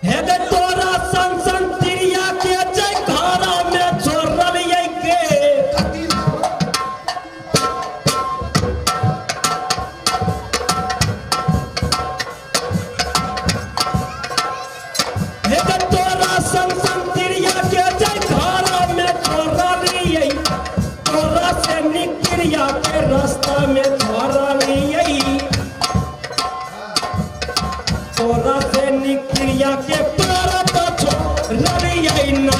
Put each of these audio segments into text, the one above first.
हे दे तोरा सन तिरिया के जय घरा में छोड़ल ये के हे दे तोरा सन तिरिया के जय घरा में छोड़ल ये तोरा से निकरिया के रास्ता में छोड़ल ये तोरा से निकरिया के पारा तो लड़िए ना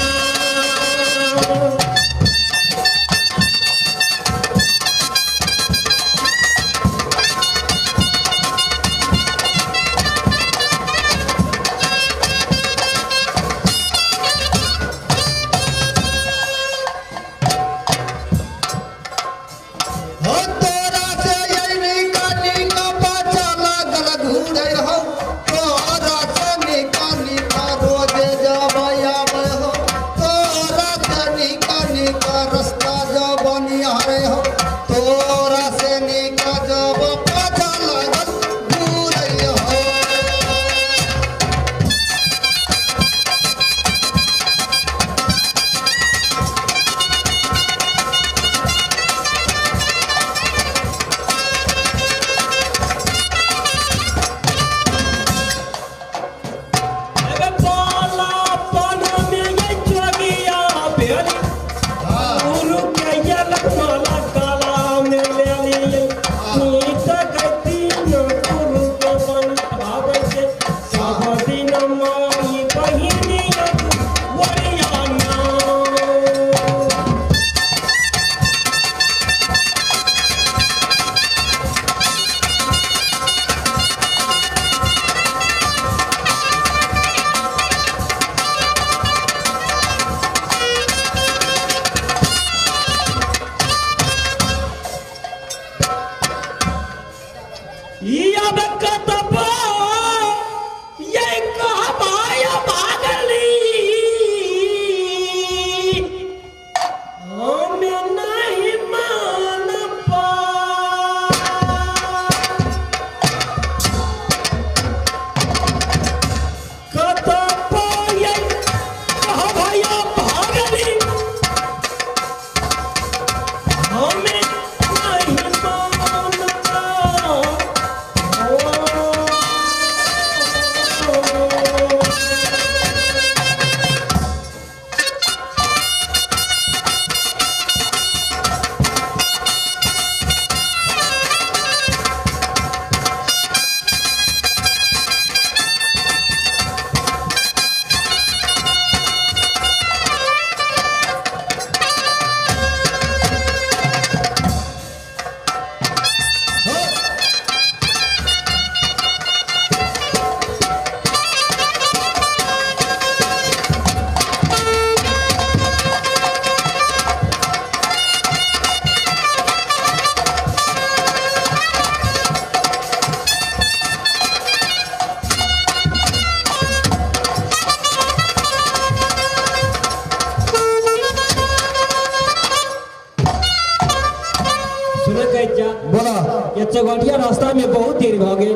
ये चगोटिया रास्ता में बहुत देर हो गई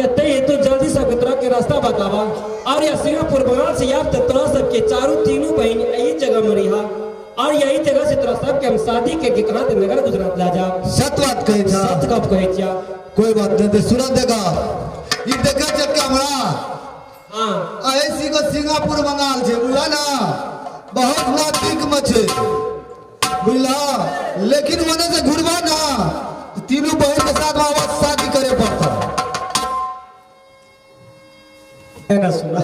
ये तय तो जल्दी से तोरा के रास्ता बतावा और ये सिंगापुर बंगाल से यार तोरा सब के चारों तीनों बहन यही जगह में रहा और यही जगह से तोरा सब के हम शादी के कितना दिन नगर गुजरात ला जा सत बात कहे था सत कब कहे था कोई बात नहीं तो सुना देगा ये देखा जब कैमरा हां ऐसी को सिंगापुर बंगाल से बुला ना बहुत नातिक मचे बुला लेकिन वने से घुरवा ना तीनों बहन के साथ वापस शादी करे पड़ता है ना सुना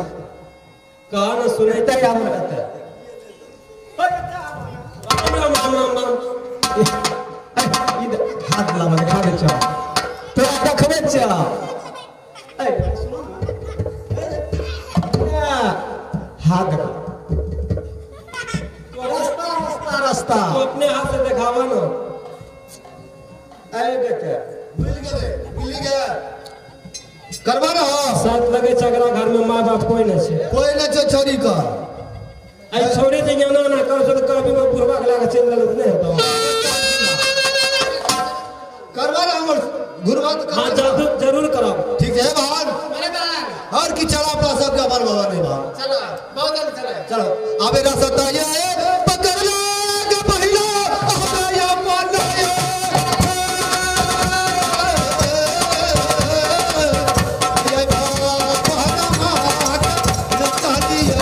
कहा ना सुने तो क्या रहता है हाथ ला मैंने खा दे चा तो देखबे चा हाथ देखो रास्ता रास्ता रास्ता तो अपने हाथ से दिखावा ना आए बेटे मिल गया करवा ना साथ लगे झगड़ा घर में माँ बाप कोई नहीं है कोई ना जो छोरी का आई छोरी से जाना ना कर सो तो कभी में पूर्वा के लगा चल रहा नहीं होता करवा ना हमर गुरुवात हां जरूर कराओ ठीक है बहन और की चला अपना सब का बार बाबा नहीं चलो अबे रास्ता ये पकड़ लो के पहिला अबे या मन ये ये बाबा लगता दिया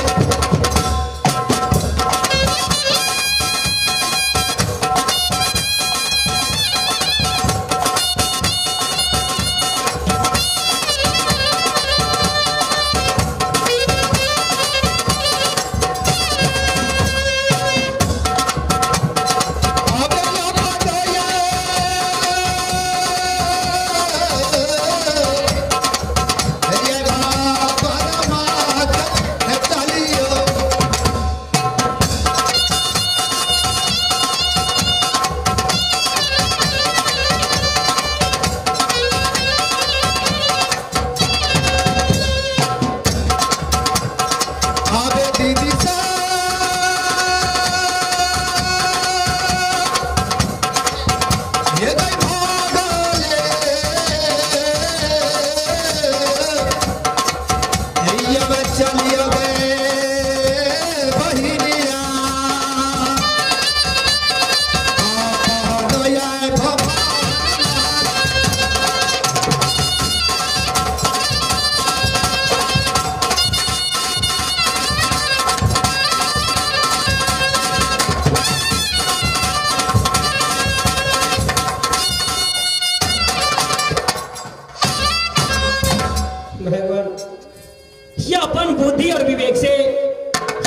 या अपन बुद्धि और विवेक से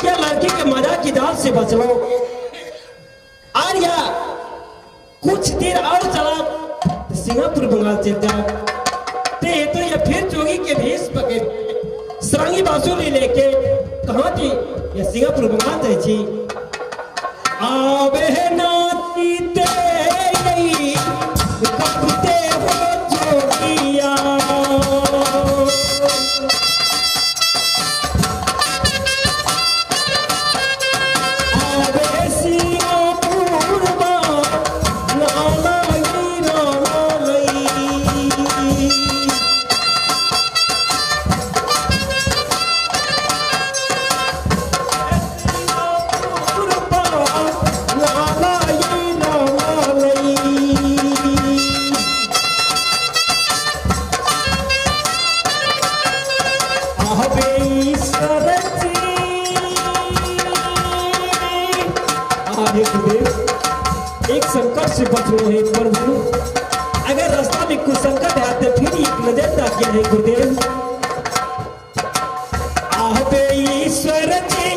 या लड़की के मजाक की दाल से बच लो और या कुछ देर और चला तो सिंगापुर बंगाल चल जाओ ते तो या फिर जोगी के भेष पकड़ सरंगी बांसुरी लेके कहाँ थी या सिंगापुर बंगाल जाए छी आवे नाती ते गई कपते हो जोगिया एक संकट से बच रहे हैं प्रभु अगर रास्ता में कुछ संकट है तो फिर एक नजर ताकिया है गुरुदेव आहते ईश्वर जी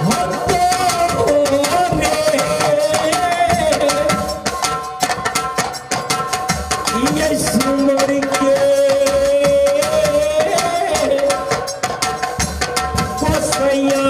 होते हो रे ये सुमर के कोसैया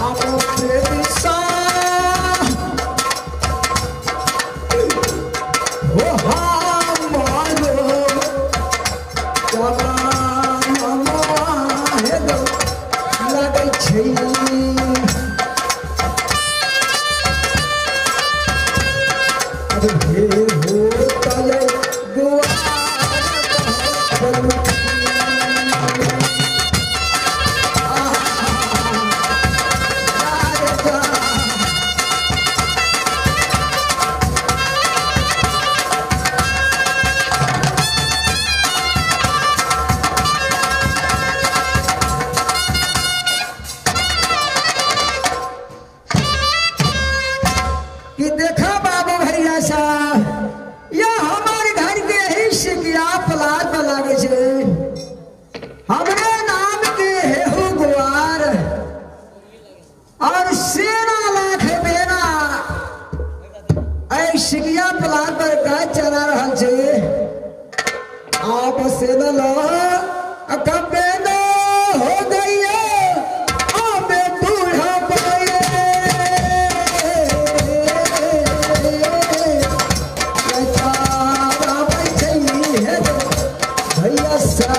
आप प्रेमी सा हो हमारो जवान माहेद लगै छै अब हे हो तले गुआ कि देखा बाबू भैया सा या हमारे घर के ही शिकिया पलाट पर लागे छे हमरे नाम के हेहू गुआर और सेना लाख बेना ऐ शिकिया पलाट पर का चला रहल छे आप सेना ला कबे न हो गई आबे बूढ़ा भैया सा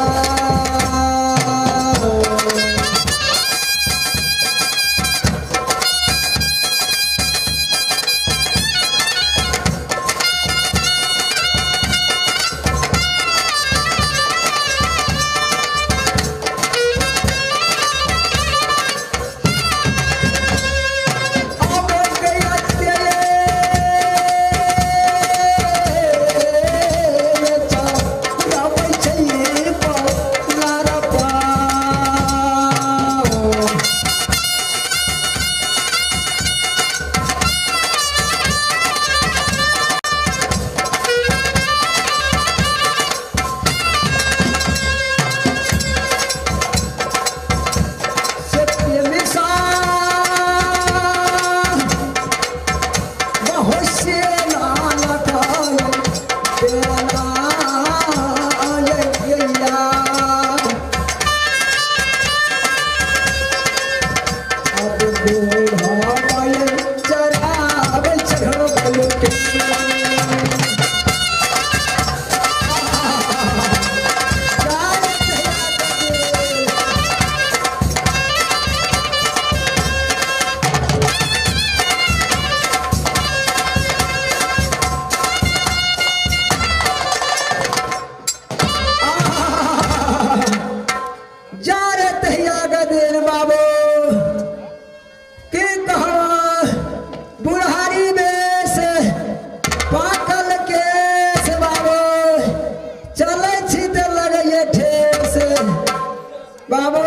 बाबू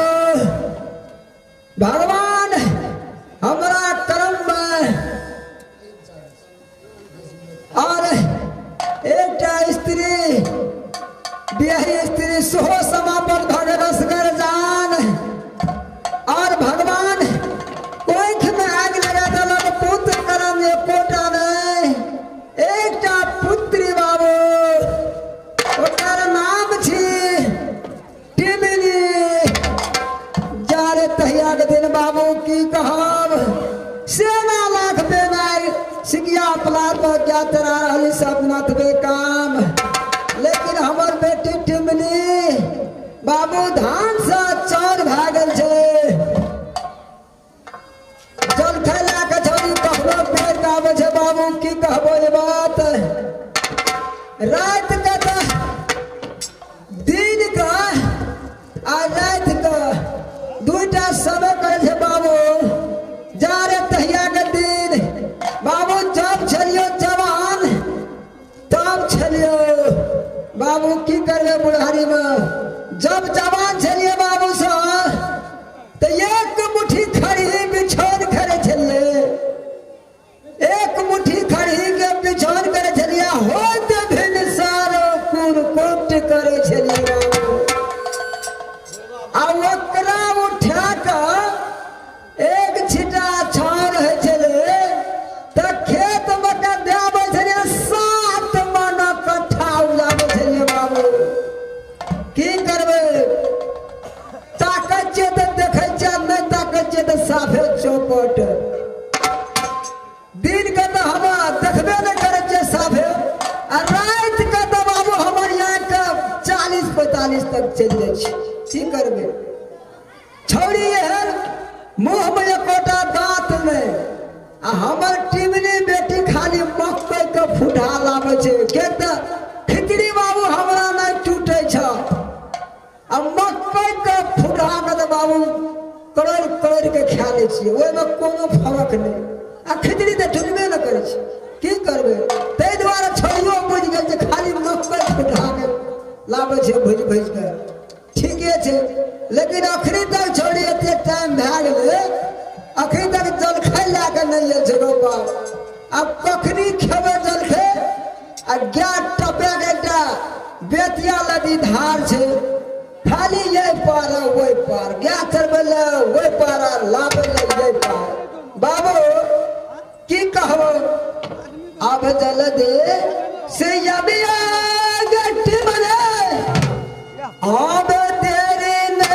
भगवान हमरा कर्म में और एक स्त्री बियाही स्त्री सोहो समापन भगवस कर जान और भगवान कोख में आग लगा दलक पुत्र कर्म ये कोटा नहीं एक पुत्री बाबू ओकर नाम छी तहिया के दिन बाबू की कहब सेना लाख बेनाई सिकिया पलाट पर क्या तेरा रहली सब नथ बेकाम लेकिन हमर बेटी टिमनी बाबू धान से चौर भागल छे जल खैला के छोरी कहबो पेट आवे छे बाबू की कहबो ये बात रात का तो दिन का आ रात का दूटा समय करे छे बाबू जा रे तहिया के दिन बाबू जब छलियो जवान तब छलियो बाबू की करबे बुढ़ारी में जब जवान छलिए बाबू सा तो एक मुट्ठी खड़ी बिछौन करे छलिए एक मुट्ठी खड़ी के बिछौन करे छलिए होत भिन सारो कुन कोट करे छलिए आ ओकरा उठा के एक छिटा छाड़ है छले त खेत में का देबे छले 7 मन कट्ठा उपजाबे छले बाबू की करबे चौपट दिन के तो हम देखबे नहीं करे छे साफे आ रात के तो बाबू हमर यहाँ के 40-45 तक चल जाए छी की करबे छौड़ी है मुंह में एकोटा दांत में आ हमर टिमनी बेटी खाली मकई के फुटा लावे छे के त खिचड़ी बाबू हमरा नहीं टूटे छ आ मकई के फुटा के त बाबू करोड़ के खा ले छिए ओय में कोनो फर्क नहीं आ खिचड़ी त टूटबे न करे छी की करबे तै द्वारा छौड़ियो बुझ गेल जे खाली मकई फुटा के लावे छे भुज के ठीके छे लेकिन अखरी तक छौड़ी एते टाइम भए गेले अखरी तक जलखै ला के नहीं आयल छै रोपा अब कखनी खेबे जलखै आ गैस टपे के एकटा बेतिया नदी धार छै खाली यही पार वही पार गैस चढ़बे ले वही पार लाबे ले यही पार बाबू की कहबो अब जल दे से यबिया गट्टी बने अब तेरी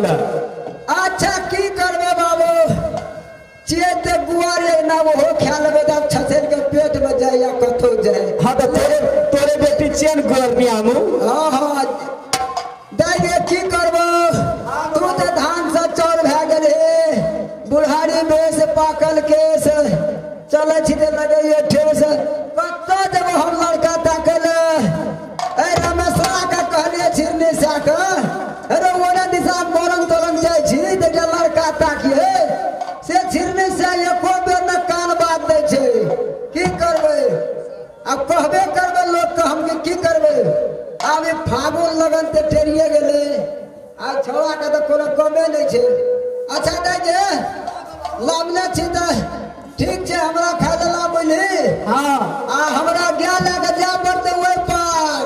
अच्छा की करबे बाबू चेत गुआरे ना वो खा लेबे तब छछेल के पेट में जाए या कथो जाए हां तो तोरे बेटी चेन गुआर पियामू हां दाई की करबो तू तो धान से चौर भए गेले बुढ़ारी में से पाकल केस चले छिते लगे ये ठेस कत्तो जब हम लड़का ताकल ए रमेशा का कहले छिरने साक अरे ओना दिशा मोरंग तोरंग जाय छी त लड़का ताकिए से छिरने से एको बेर न कान बात दै छै की करबे अब कहबे करबे लोग के हम की करबे आब फागुन लगन ते टेरिए गेले आ छौआ के त कोनो कमे नहीं छै अच्छा दाई जे लामले छी त ठीक छै हमरा खाय ले लाबली हां आ हमरा गया लागे जा पड़ते ओइ पार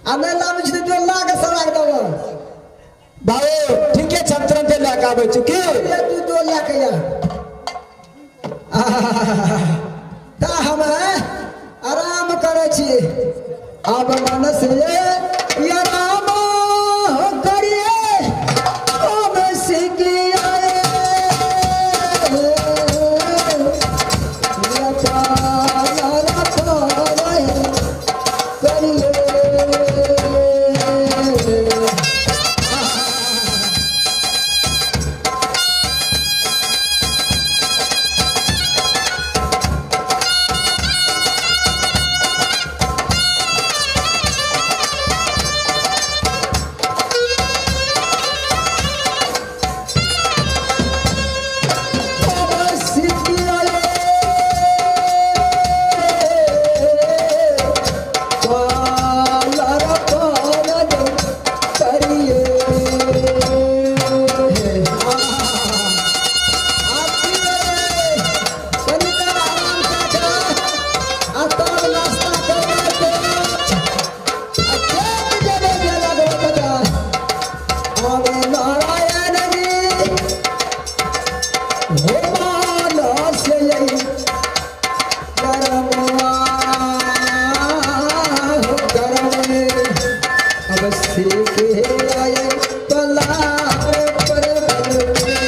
आ नहीं लाम छी तो लागे सराग देबो बाबू ठीक है छत्रन के लाके आबै छी की ये तू तो लाके या ता हम आराम करे छी अब मन से ये राम हो करिए आवे नारायण जी हो मानस यही करमवा हो करमे अब सीखे आए पलार पर बलवे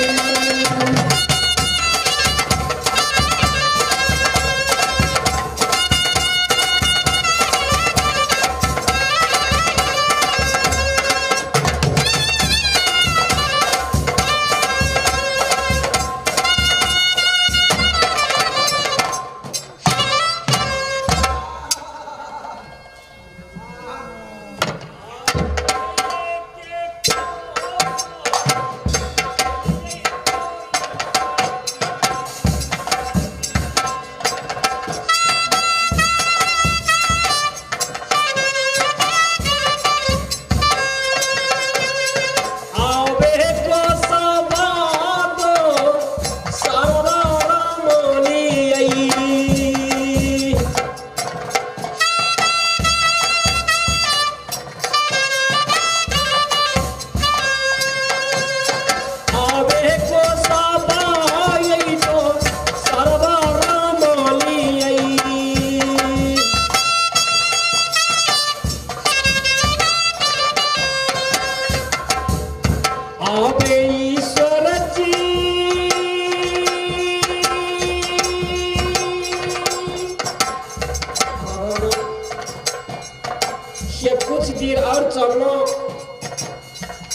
कुछ देर और चलना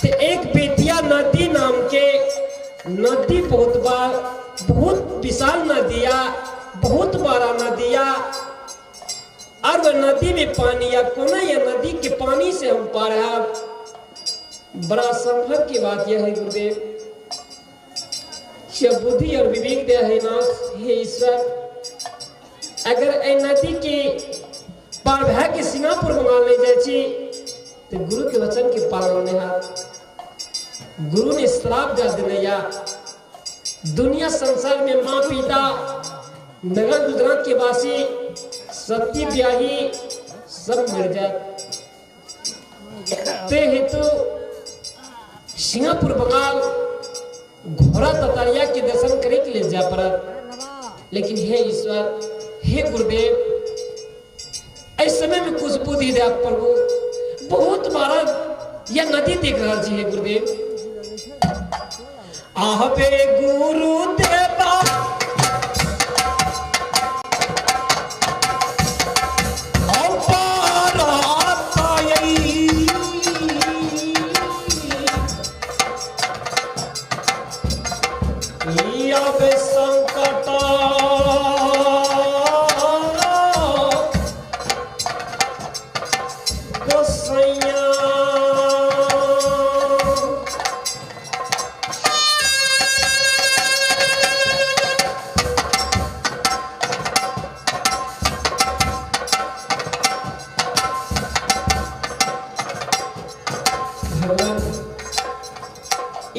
ते एक बेतिया नदी नाम के नदी बहुत विशाल नदिया बहुत बड़ा नदिया और वह नदी में पानी या कोना या नदी के पानी से हम पार है। बड़ा संभव की बात यह है गुरुदेव बुद्धि और विवेक दे है नाथ हे ईश्वर अगर ए नदी के पार भै के सिंगापुर बंगाल ले जाए छी तो गुरु के वचन के पालन ने हाथ गुरु ने श्राप दे देने या दुनिया संसार में माँ पिता नगर गुजरात के वासी सती ब्याही सब मर जाए ते हेतु सिंगापुर बंगाल घोड़ा ततारिया के दर्शन करे के लिए जा पड़ा। लेकिन हे ईश्वर हे गुरुदेव इस समय में कुछ बुद्धि दे प्रभु बहुत बड़ा यह नदी देख रहा जी है गुरुदेव आहबे गुरु देवा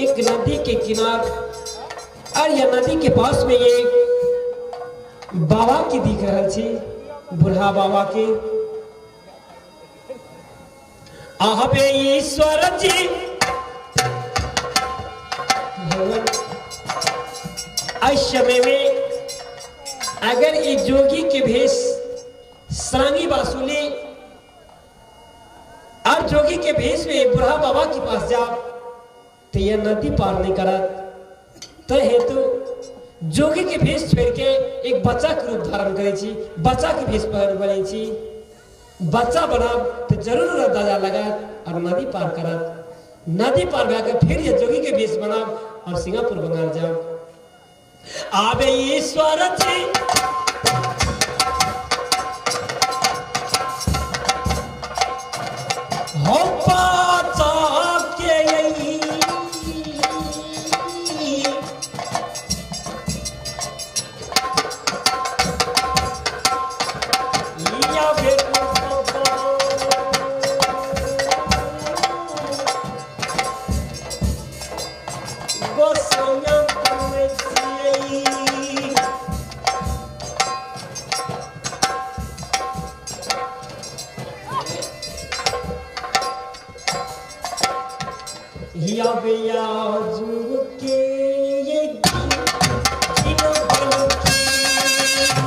एक नदी के किनार और यह नदी के पास में ये बाबा की दिख रहा थी बुढ़ा बाबा के आहबे ईश्वर जी इस समय में अगर एक जोगी के भेष सारंगी बांसुरी और जोगी के भेष में बुढ़ा बाबा के पास जाओ तो यह नदी पार नहीं करा तो हेतु जोगी के भेष छोड़ के एक बच्चा के रूप धारण करे छी बच्चा के भेष पहन बने छी बच्चा बना तो जरूर दादा लगा और नदी पार करा नदी पार कर फिर ये जोगी के भेष बना और सिंगापुर बंगाल जाओ आबे ईश्वर जी हो पाचा के यही या बेटा गोसाइया या भैया के ये तीनों बलों की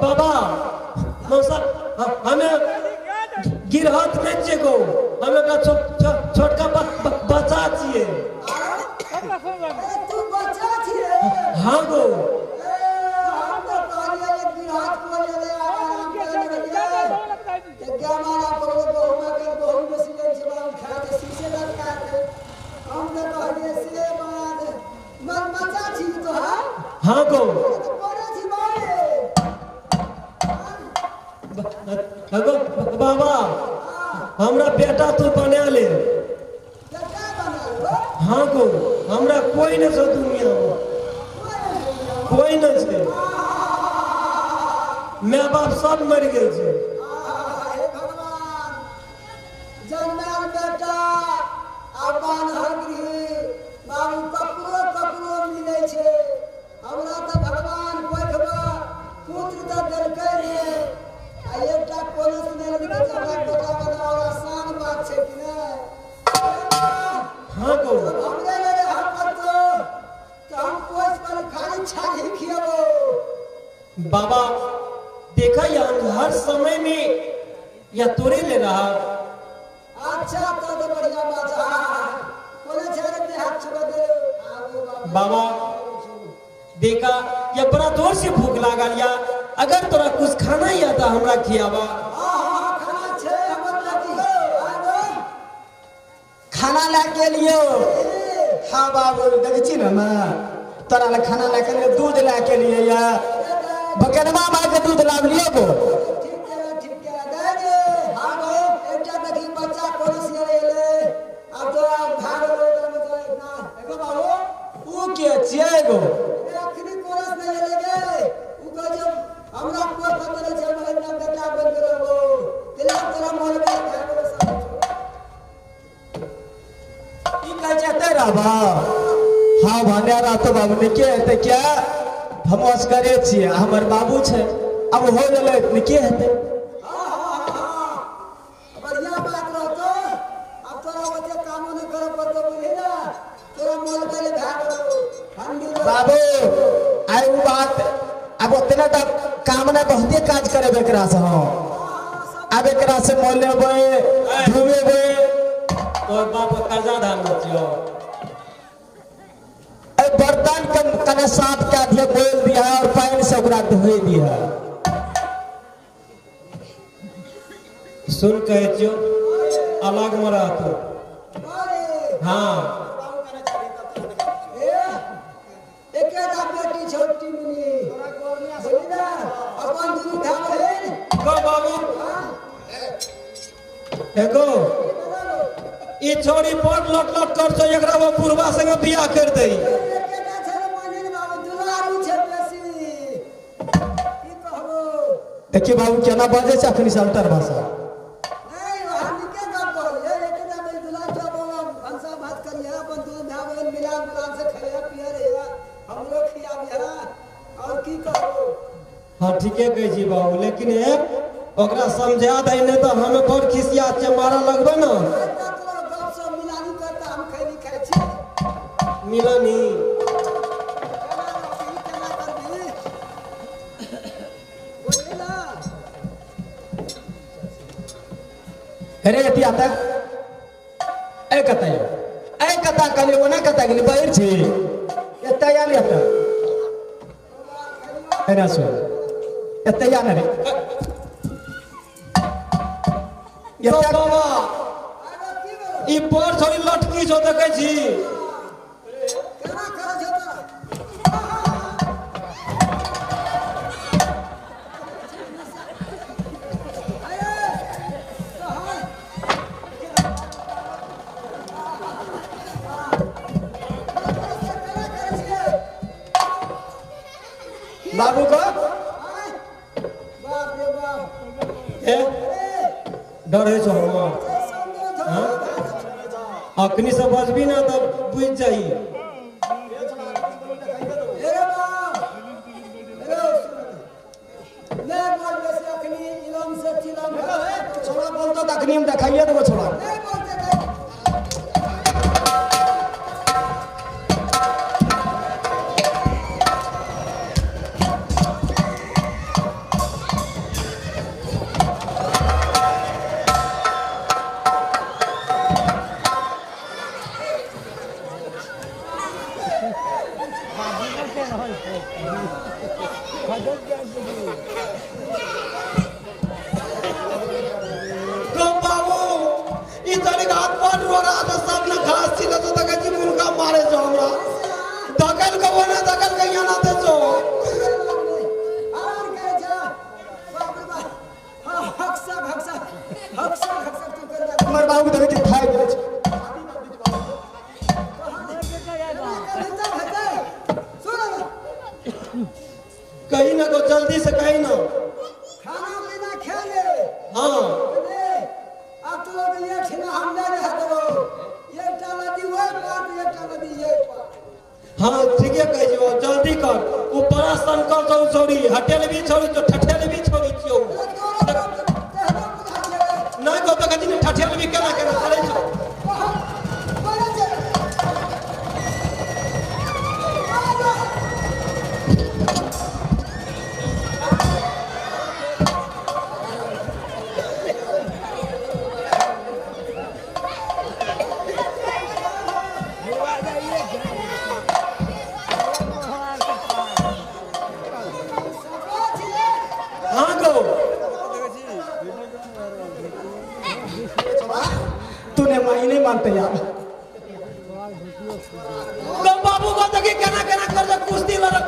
बाबा मौसा हमें गिरहत में चेको हमें का छोटका बच्चा छिए तू बच्चा छिए हाँ गो हम तो कहलिए एक गिरहत को ले आराम कर क्या मारा पड़ो बहुमा के बहु में सीधे जवाब खा के शीशे लटका के हम तो कहलिए से बाद बच्चा छी तो हाँ गो बाबा हमरा बेटा तू बना ले हाँ गो हमरा कोई न छो दुनिया में कोई न छे माँ बाप सब मर गए छे भगवान जन्मल बेटा अपन हगरी बाबू ककरो मिले छे हमरा तो भगवान कोठबा पुत्र तो देलकै रे आ एकटा पुलिस ने लिखा जगह बेटा बनाओ आसान बात छे कि नहीं हाँ गो हमरे ले हम तो हम कोई पर खाली छाली खियाबो बाबा देखा यार हर समय में या तोरे ले रहा अच्छा तो बढ़िया बात है बोले छारे पे हाथ छुआ दे आगो बाबा देखा या बड़ा जोर से भूख लागल या अगर तोरा कुछ खाना ही आता हमरा खियावा खाना छे हमर लगी आगो खाना ला के लियो हाँ बाबू देख छी ना तोरा ला खाना ला के लिए दूध ला के लिए या बकरवा मार के दूध ला लियो गो ठीक है दे दे आगो एकटा देखी बच्चा पुलिस ले ले अब तो भाग लो तो इतना एगो बाबू ऊ के छिए गो अखनी पुलिस ले ले ऊ कह जो हमरा को पता नहीं चल रहा बेटा बन करो तेरा तेरा मोल में भाग लो ई कह जाते रहबा हाँ भने रात बाबू ने के हेते क्या हम असगरे छिए हमर बाबू छे अब हो गेलै ने के हेते बढ़िया बात रहतो अब तोरा वजह काम न करे पड़तो बुझे ना तोरा मोल में भाग लो ठंडी बाबू आई ऊ बात अब उतना तक काम ना बहुते काज करे बेकरा से हम अब एकरा से मोल लेबै घूमेबै तो बाप कर्जा धान मचियो बर्तन के कने साफ के दिया बोल दिया और पानी से ओकरा धोई दिया सुन कहे जो अलग में रहतो अरे हाँ एकेटा बेटी छोटी मिली बोली ना अपन दुनू भाई बहन को बाबू एगो ई छोरी पोट लट लट कर छो एकरा वो पूर्वा संगे बियाह कर दई एकेटा छले मानिन बाबू दुलारू छे बेसी की कहबो देखिए बाबू केना बाजे छै अखनी अल्टर भाषा नहीं हम के बात कहलिए एकेटा में दुलार छबो भंसा भात करिया अपन दुनू भाई बहन मिलान मिलान से खाया पिया रे हम लोग खिया बिया और की कहबो हां ठीके कहै छी बाबू लेकिन एक ओकरा समझा दई नै त हम बहुत खिसिया छै मारा लगबे न मिलानी करता हम खैनी खाइ छी मिलनी केना करबी बोली ना अरे एती आता ए कता कले ओना कता गेली बाहर छी एता याली आता एना सो एता या ना रे तो एता बाबा अरे की बोल ई पोर छोरी लटकी छो देखै छी केना करे छ तोरा बाबू को बाप रे बाप ए डरे छो हां अखनी से बजबी ना तब बुझ जाई ए बाप हेलो ले बोल बेसी अखनी इलम से चिलम छोड़ा बोलतो तखनी हम देखाइए देबो छोड़ा नहीं बोलते तो बाबू ई तनी हाथ पर रो रहा था सब ने घास छिले तो तक जी मुनका मारे जो हमरा दकल को बना दकल कहिया ना दे जो आराम करे जा बाप रे बाप हां हक्सा तू कर दे हमर बाबू देखे के खाए गेल छै कहीं ना को जल्दी से कहीं ना खाना पीना खा ले हां अब तो लोग ये छिना हम ले रह दो ये टाला दी वो पार ये टाला दी ये पार हां ठीक है कह जो जल्दी कर ऊपर संकल जो छोड़ी हटेल भी छोड़ी तो ठठेल भी छोड़ी छियो ना को तो कदी ठठेल भी केना केना करे छो हां को तूने माई नहीं मानते यार तो बाबू को तो के केना केना कर जो कुश्ती लड़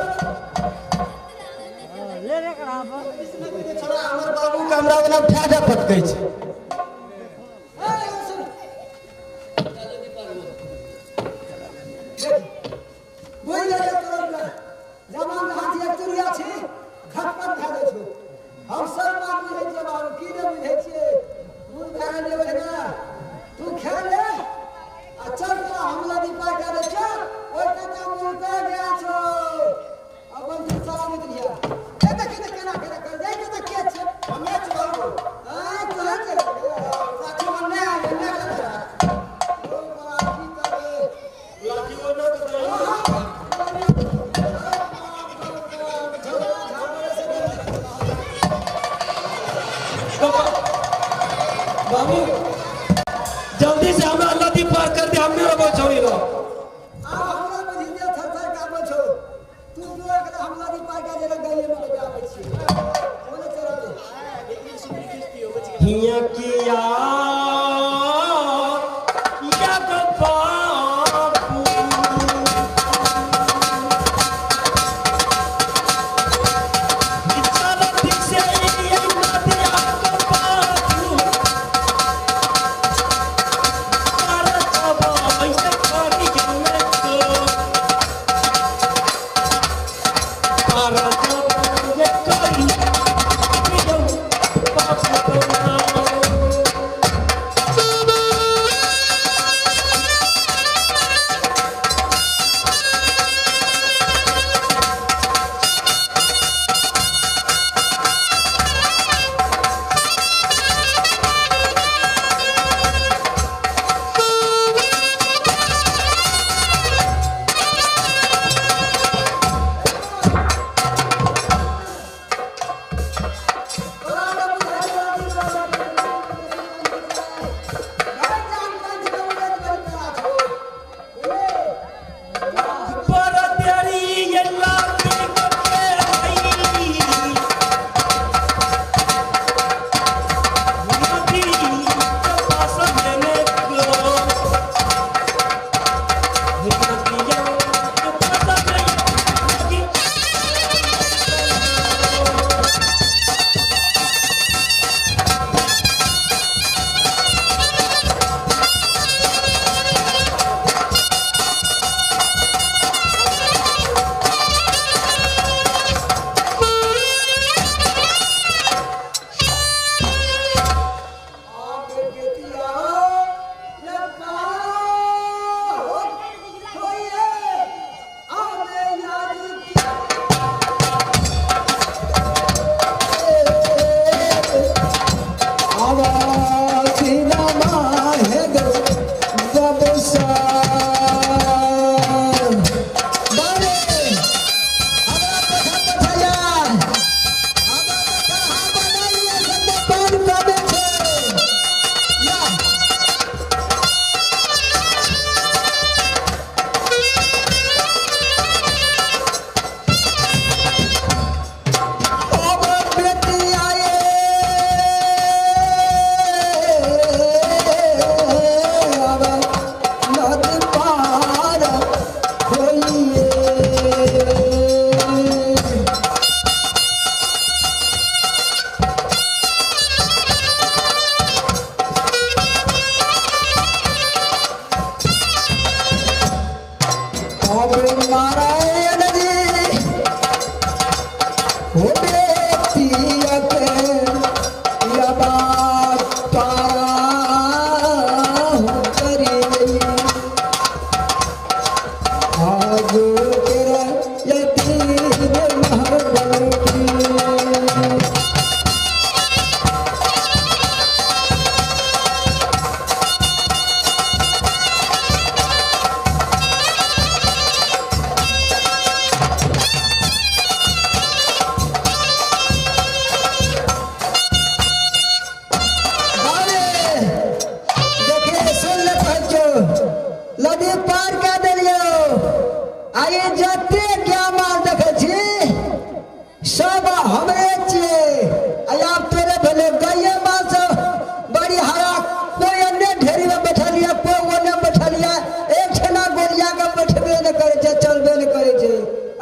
छोड़ा हमर बाबू कैमरा वाला ठाठा फटकै छै बोल ले जवान हाथी एक तुरिया छी खटपट भए जाइ छौ हम सब बात बुझै छियै बाबू की ने बुझै छियै दूध भए लेबै ना तू खा ले आ चल तो हमला दी पाइ करे छ ओइ कता मुंह पे गया छौ अपन तू चला मत लिया ए देख केना केना कर जाय के त के छै हमे छ बाबू आ तोरा के साथी मन ने आ ने ओ बड़ा की करे लाठी वो ना कर बाबू जल्दी से हमरा नदी पार कर दे हमने रो छोड़ी लो हमरा बधिया थर काबो छौ तू जो एकरा हमला दी पाइ का जरा गइए में बजाबै छी बोले चला दे हिया किया या बाबू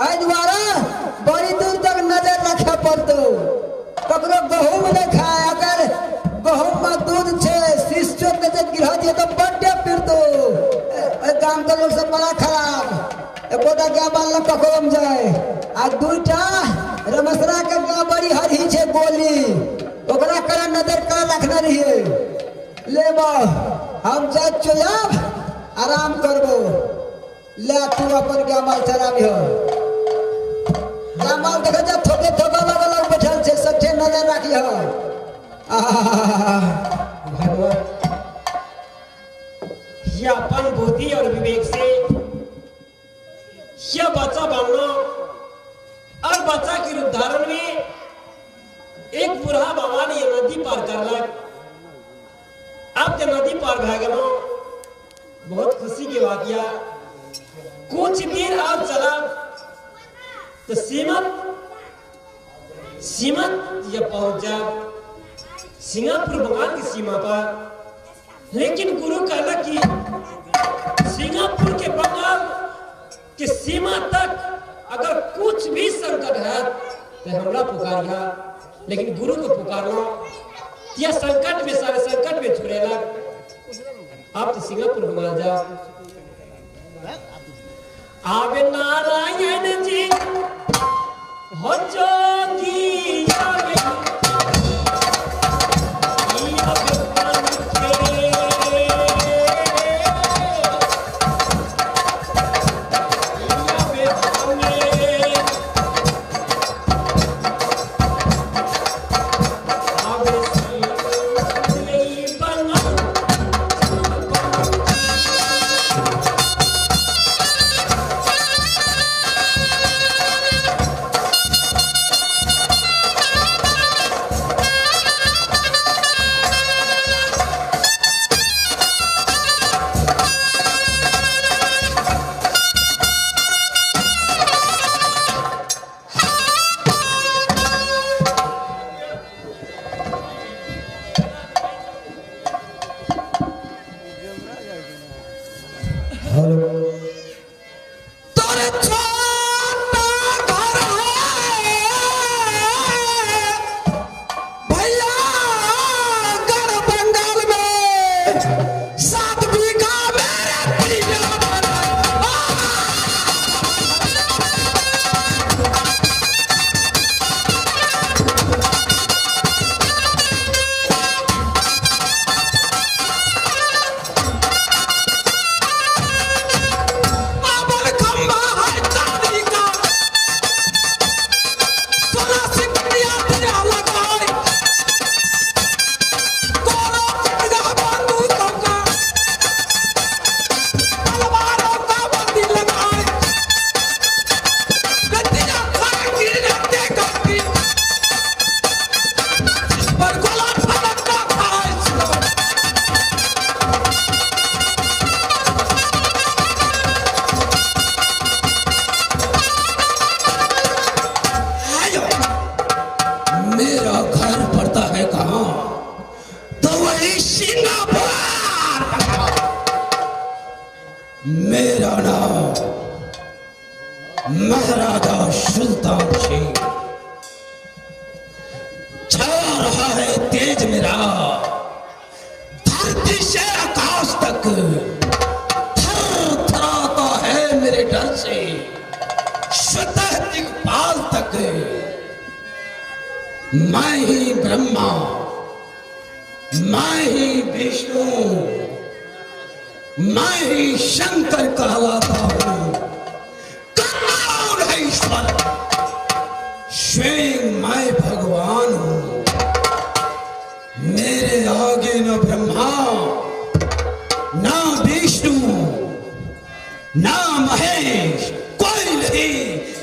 आई द्वारा बड़ी दूर तक नजर रखे पड़तो ककरो गहूम नहीं खाए अगर गहूम में दूध छे शिष्य नजर गिरा दिए तो बड्डे फिरतो काम के लोग सब बड़ा खराब एकोटा क्या बाल ककरो में जाए आ दुईटा रमसरा के गाँव बड़ी हरी छे गोली ओकरा कर नजर कर रखना रहिए ले हम जा चुनाव आराम करबो ले तू अपन गामाल चराबी हो गामाल देखे जा थोके थोका अलग अलग बैठल छे सबके नजर राखी हो भगवान ये अपन बुद्धि और विवेक से यह बच्चा बनना और बच्चा के रूप धारण में एक बूढ़ा बाबा ने ये नदी पार करलक अब जब नदी पार भा गलो बहुत खुशी की बात यह कुछ देर आप चला तो सीमा ये पहुंच जा सिंगापुर बंगाल की सीमा पर लेकिन गुरु कहला कि सिंगापुर के बंगाल की सीमा तक अगर कुछ भी संकट है तो हमरा पुकारिया लेकिन गुरु को पुकारना यह संकट में सारे संकट में छुड़ेला आप तो सिंगापुर बंगाल जा आवे नारायण जी हो जोगी आवे मेरा नाम महाराजा सुल्तान सिंह छा रहा है तेज मेरा धरती से आकाश तक थर थराता है मेरे डर से स्वतः दिक्पाल तक मैं ही ब्रह्मा मैं ही विष्णु मैं ही शंकर कहलाता हूं कौन है ईश्वर स्वयं मैं भगवान हूं मेरे आगे न ब्रह्मा ना विष्णु ना महेश कोई नहीं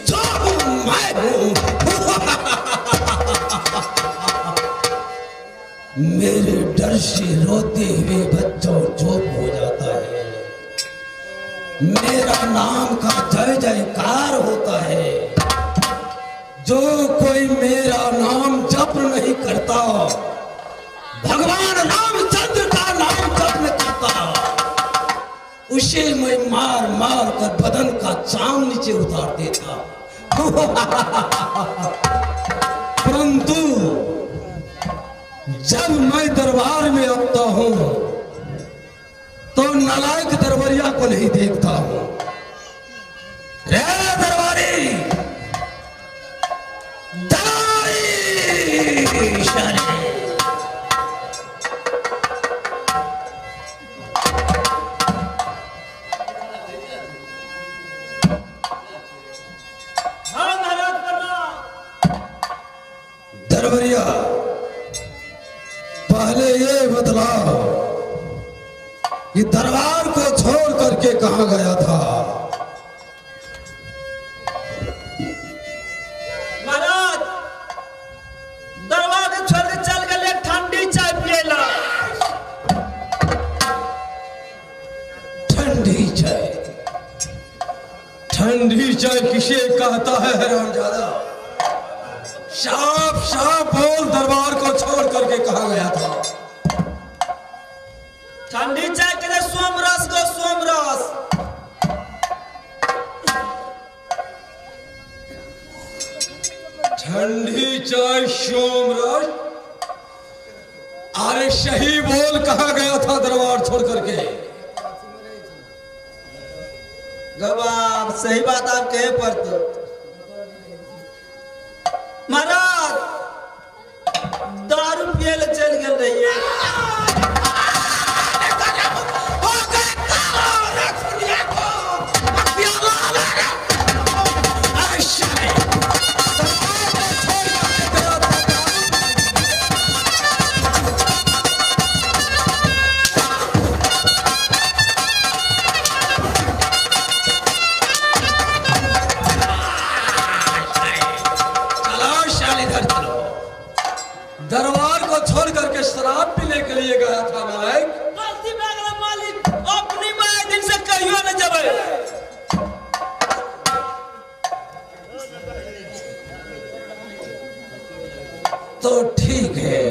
जो हूं मैं हूं मेरे डर से रोते हुए बच्चों चुप हो जाता है मेरा नाम का जय जयकार होता है जो कोई मेरा नाम जप नहीं करता भगवान रामचंद्र का नाम जप नहीं करता उसे मैं मार मार कर बदन का चाम नीचे उतार देता परंतु जब मैं दरबार में आता हूं तो नालायक दरबारिया को नहीं देखता हूं। रे दरबारी, दरबारी शाली। दरबारिया, पहले ये बतलाओ कि दरबार को छोड़ करके कहां गया था? महाराज, दरबार को छोड़ के चल गए ठंडी चाय पिएला। ठंडी चाय? ठंडी चाय किसे कहता है हरामजादा? साफ साफ बोल, दरबार को छोड़ करके कहां गया था? ठंडी चाय के लिए सोमरस को सोमरस। ठंडी चाय सोमरस? अरे सही बोल, कहां गया था दरबार छोड़ करके? गवार, सही बात आप कहे पर तो महाराज दारू पिए ले चल गए रहिए। दरबार को छोड़ करके शराब पीने के लिए गया था नालायक। गलती में अगर मालिक अपनी माया दिन से कहियो न जबे। तो ठीक है,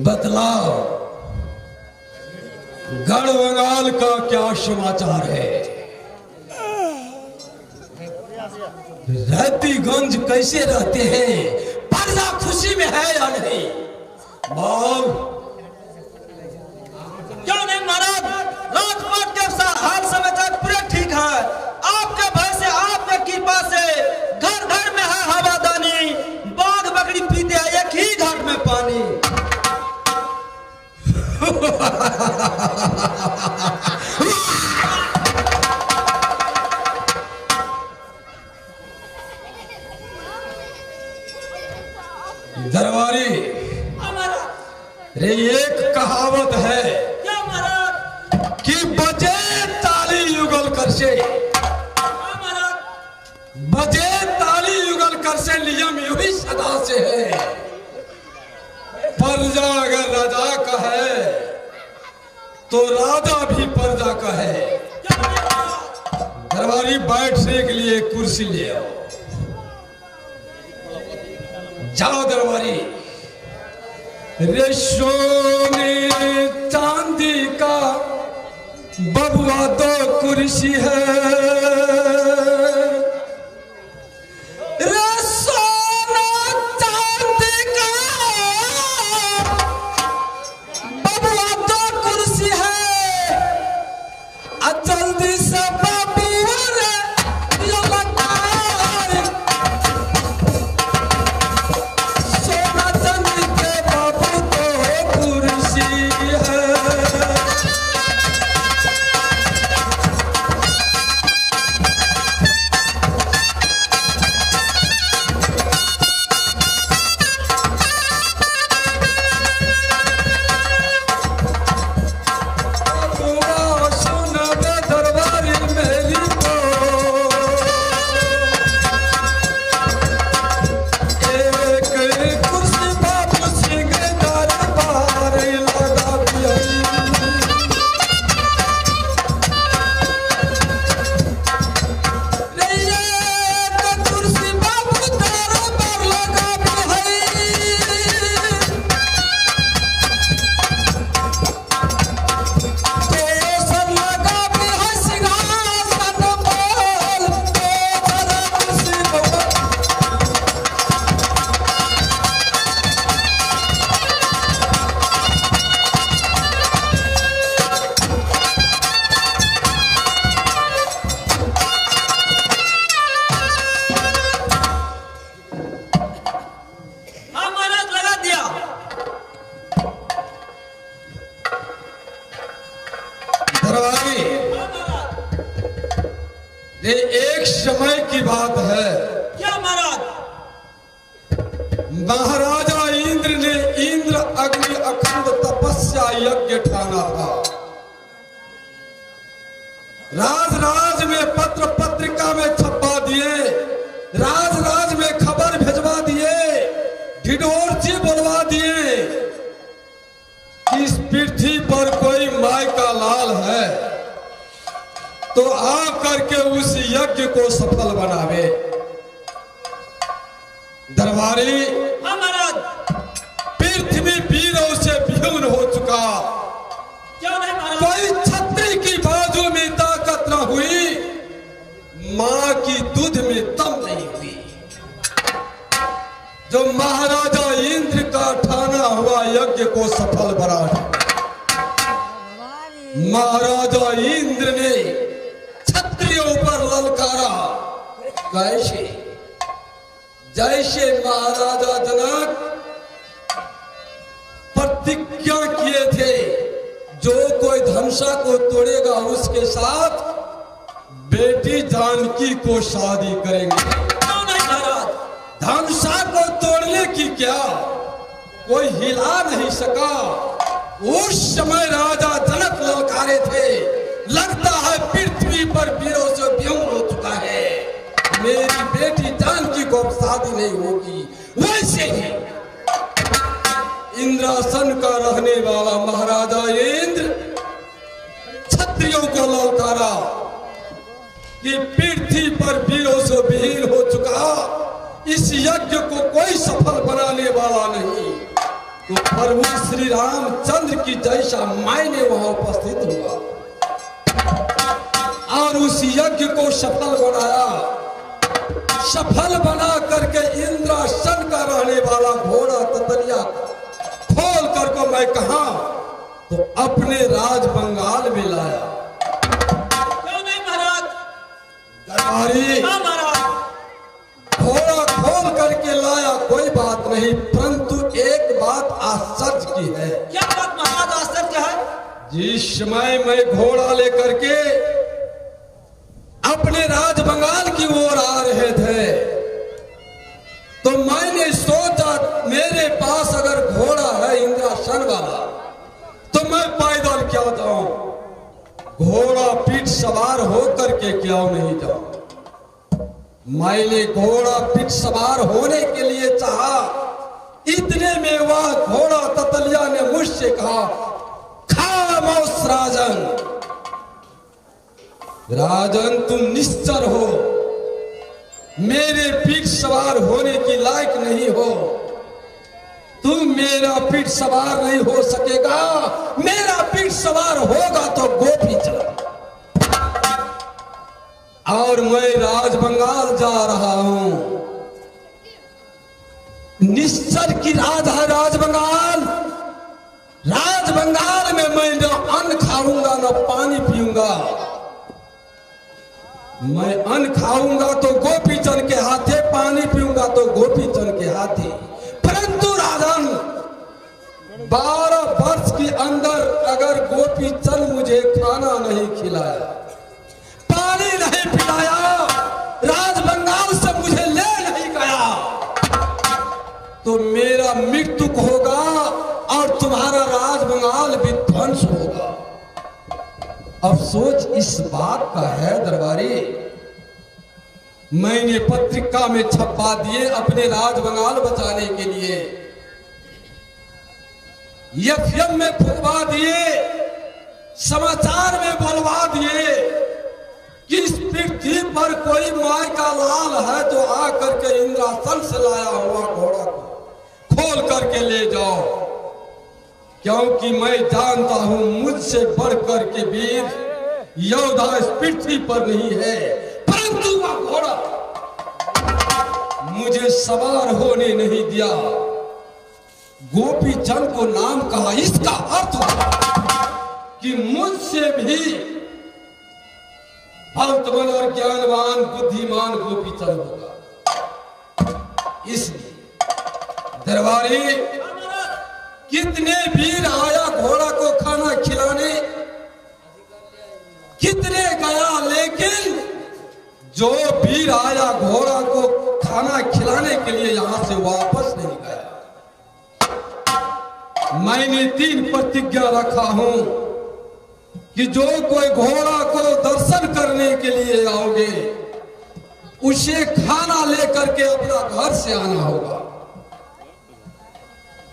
बतलाओ गढ़ बंगाल का क्या समाचार है? रतिगंज कैसे रहते हैं? प्रजा खुशी में है या नहीं? बोल। क्यों नहीं महाराज, राजपाट के हाल समाचार पूरे ठीक है। आपके भय से, आपके कृपा से घर घर में है हवादानी। बाघ बकरी पीते हैं एक ही घाट में पानी। दरबारी, रे एक कहावत है क्या महाराज? कि बजे ताली युगल कर से, महाराज बजे ताली युगल कर से नियम यही सदा से है। प्रजा अगर राजा का है तो राजा भी प्रजा का है। दरबारी, बैठने के लिए कुर्सी ले आओ। जाओ दरबारी। रे सोने चांदी का बबुआ दो कुर्सी है। रे सोना चांदी का बबुआ दो कुर्सी है। जल्दी से बबुआ रे यो लगाए। सोना चांदी के बाबू तो कुर्सी है। बात है। क्या महाराज? महाराजा इंद्र ने इंद्र अग्नि अखंड तपस्या यज्ञ ठाना था। राज में पत्र पत्रिका में छपवा दिए, राज में खबर भेजवा दिए, ढिढोरची बोलवा दिए कि इस पृथ्वी पर कोई माई का लाल है तो आ करके उस यज्ञ को सफल बनावे। दरबारी महाराज, पृथ्वी वीरों से विहीन हो चुका। क्यों नहीं महाराज? कोई छत्री की बाजू में ताकत न हुई, मां की दूध में दम नहीं हुई। जो महाराजा इंद्र का ठाना हुआ यज्ञ को सफल बना, महाराजा इंद्र ने क्षत्रियों पर ललकारा। कैसे? जैसे महाराजा जनक प्रतिज्ञा किए थे, जो कोई धनुषा को तोड़ेगा उसके साथ बेटी जानकी को शादी करेंगे। क्यों नहीं महाराज? धनुषा को तोड़ने की क्या कोई हिला नहीं सका। उस समय राजा जनक ललकारे थे, लगता है पृथ्वी पर वीरों से विहीन हो चुका है, मेरी बेटी जानकी को अब शादी नहीं होगी। वैसे ही इंद्रासन का रहने वाला महाराजा इंद्र क्षत्रियों को ललकारा कि पृथ्वी पर वीरों से विहीन हो चुका, इस यज्ञ को कोई सफल बनाने वाला नहीं। तो प्रभु श्री रामचंद्र की जैसा मायने वहां उपस्थित हुआ और उस यज्ञ को सफल बनाया। सफल बना करके इंद्रासन का रहने वाला घोड़ा ततलिया खोल करके मैं कहा तो अपने राज बंगाल में लाया। क्यों नहीं महाराज? दरबारी हाँ महाराज। घोड़ा खोल करके लाया, कोई बात नहीं, परंतु एक बात आश्चर्य की है। क्या बात महाराज आश्चर्य है? जिस समय मैं घोड़ा लेकर के अपने राज बंगाल की ओर आ रहे थे तो मैंने सोचा मेरे पास अगर घोड़ा है इंद्रासन वाला तो मैं पैदल क्यों जाऊं, घोड़ा पीठ सवार होकर के क्यों नहीं जाऊं। मैंने घोड़ा पीठ सवार होने के लिए चाहा, इतने में वह घोड़ा ततलिया ने मुझसे कहा, खामोश राजन, राजन तुम निश्चर हो, मेरे पीठ सवार होने की लायक नहीं हो, तुम मेरा पीठ सवार नहीं हो सकेगा, मेरा पीठ सवार होगा तो गोपी चला। और मैं राज बंगाल जा रहा हूं, निश्चर की राज है राज बंगाल। राज बंगाल में मैं न अन्न खाऊंगा न पानी पीऊंगा, मैं अन्न खाऊंगा तो गोपी चंद के हाथे, पानी पीऊंगा तो गोपी चंद के हाथे। परंतु राजन 12 वर्ष के अंदर अगर गोपी चंद मुझे खाना नहीं खिलाया, पानी नहीं पिलाया, राज बंगाल से मुझे ले नहीं गया तो मेरा मृत्यु होगा और तुम्हारा राज बंगाल विध्वंस होगा। अफसोस इस बात का है दरबारी, मैंने पत्रिका में छपवा दिए अपने राज बंगाल बचाने के लिए, एफएम में फुकवा दिए, समाचार में बोलवा दिए कि इस पृथ्वी पर कोई माय का लाल है तो आकर के इंद्रासन से लाया हुआ घोड़ा को खोल करके ले जाओ, क्योंकि मैं जानता हूं मुझसे बढ़कर के वीर योद्धा इस पृथ्वी पर नहीं है। परंतु वह घोड़ा मुझे सवार होने नहीं दिया, गोपी चंद को नाम कहा, इसका अर्थ कि मुझसे भी भक्तमान और ज्ञानवान बुद्धिमान गोपी चंद होगा। इसलिए दरबारी कितने वीर आया घोड़ा को खाना खिलाने, कितने गया, लेकिन जो वीर आया घोड़ा को खाना खिलाने के लिए यहां से वापस नहीं गया। मैंने 3 प्रतिज्ञा रखा हूं कि जो कोई घोड़ा को दर्शन करने के लिए आओगे उसे खाना लेकर के अपना घर से आना होगा,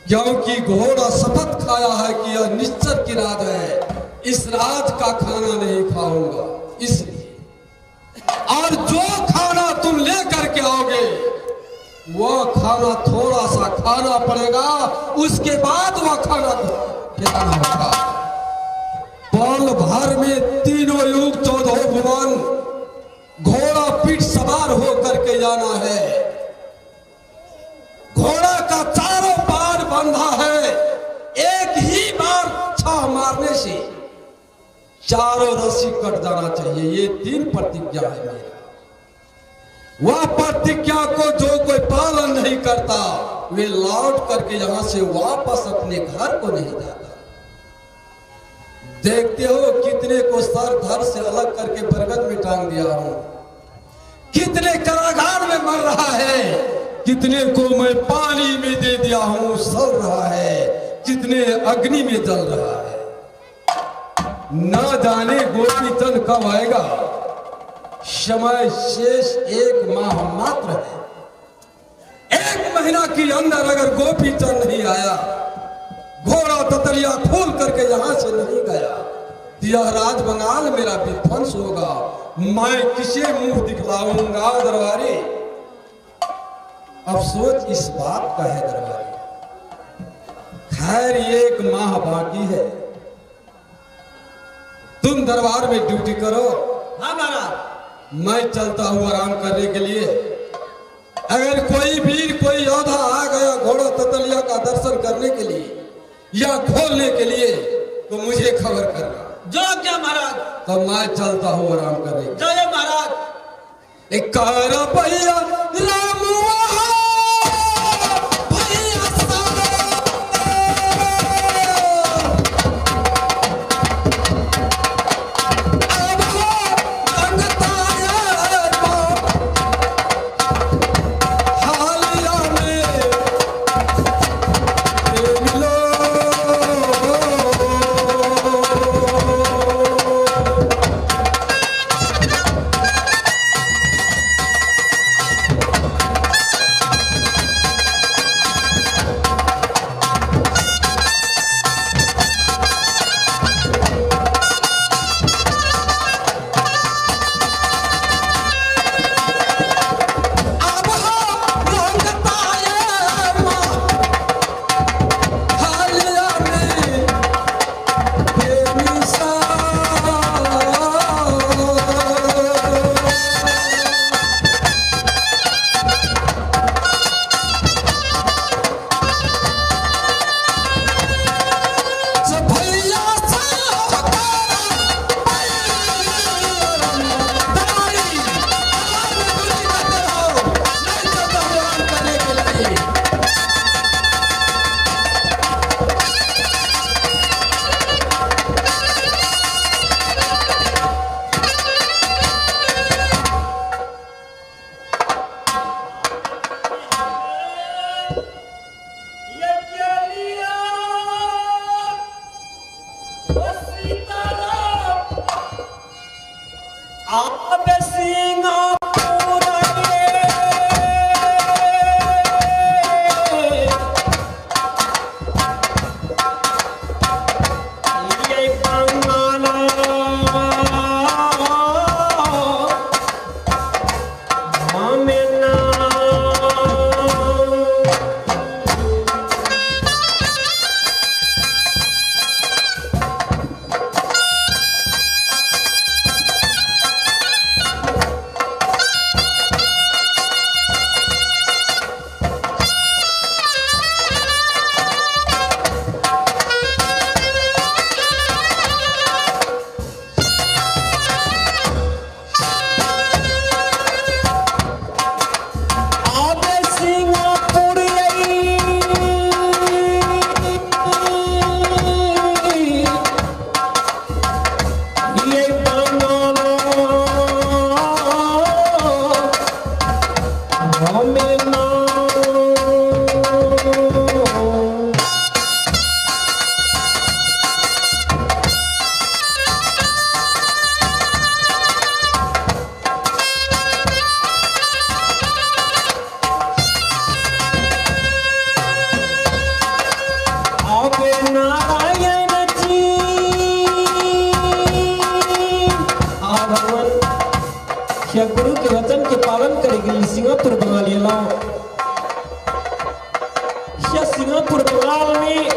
क्योंकि घोड़ा शपथ खाया है कि यह निश्चर की रात है, इस रात का खाना नहीं खाऊंगा। इसलिए और जो खाना तुम लेकर के आओगे वह खाना थोड़ा सा खाना पड़ेगा, उसके बाद वह खाना खिलाना होगा। पल भर में 3 युग 14 भुवन घोड़ा पीठ सवार हो करके जाना है। घोड़ा का चारों पार बंधा है, एक ही बार छाह मारने से चारों रस्सी कट जाना चाहिए। ये 3 प्रतिज्ञा है मेरा। वह प्रतिज्ञा को जो कोई पालन नहीं करता वे लौट करके यहां से वापस अपने घर को नहीं जाता। देखते हो कितने को सर धर से अलग करके बरगद में टांग दिया हूं, कितने कारागार में मर रहा है, कितने को मैं पानी में दे दिया हूं सड़ रहा है, कितने अग्नि में जल रहा है। ना जाने गोपीचंद कब आएगा। समय शेष 1 माह मात्र है। 1 महीना के अंदर अगर गोपीचंद नहीं आया, घोड़ा ततरिया खोल करके यहां से नहीं गया, तो यह राज बंगाल मेरा विध्वंस होगा। मैं किसे मुंह दिखलाऊंगा दरबारी? अफसोस इस बात का है दरबारी। खैर 1 माह बाकी है, तुम दरबार में ड्यूटी करो। हाँ महाराज। मैं चलता हूं आराम करने के लिए। अगर कोई वीर कोई योद्धा आ गया घोड़ा ततलिया का दर्शन करने के लिए या खोलने के लिए तो मुझे खबर करना। जो क्या महाराज? तो मैं चलता हूं आराम करने के लिए। जय महाराज। एक कर भैया राम ना गुरु के वचन के पालन करेगी सिंगापुर बंगाल यह सिंगापुर बंगाल में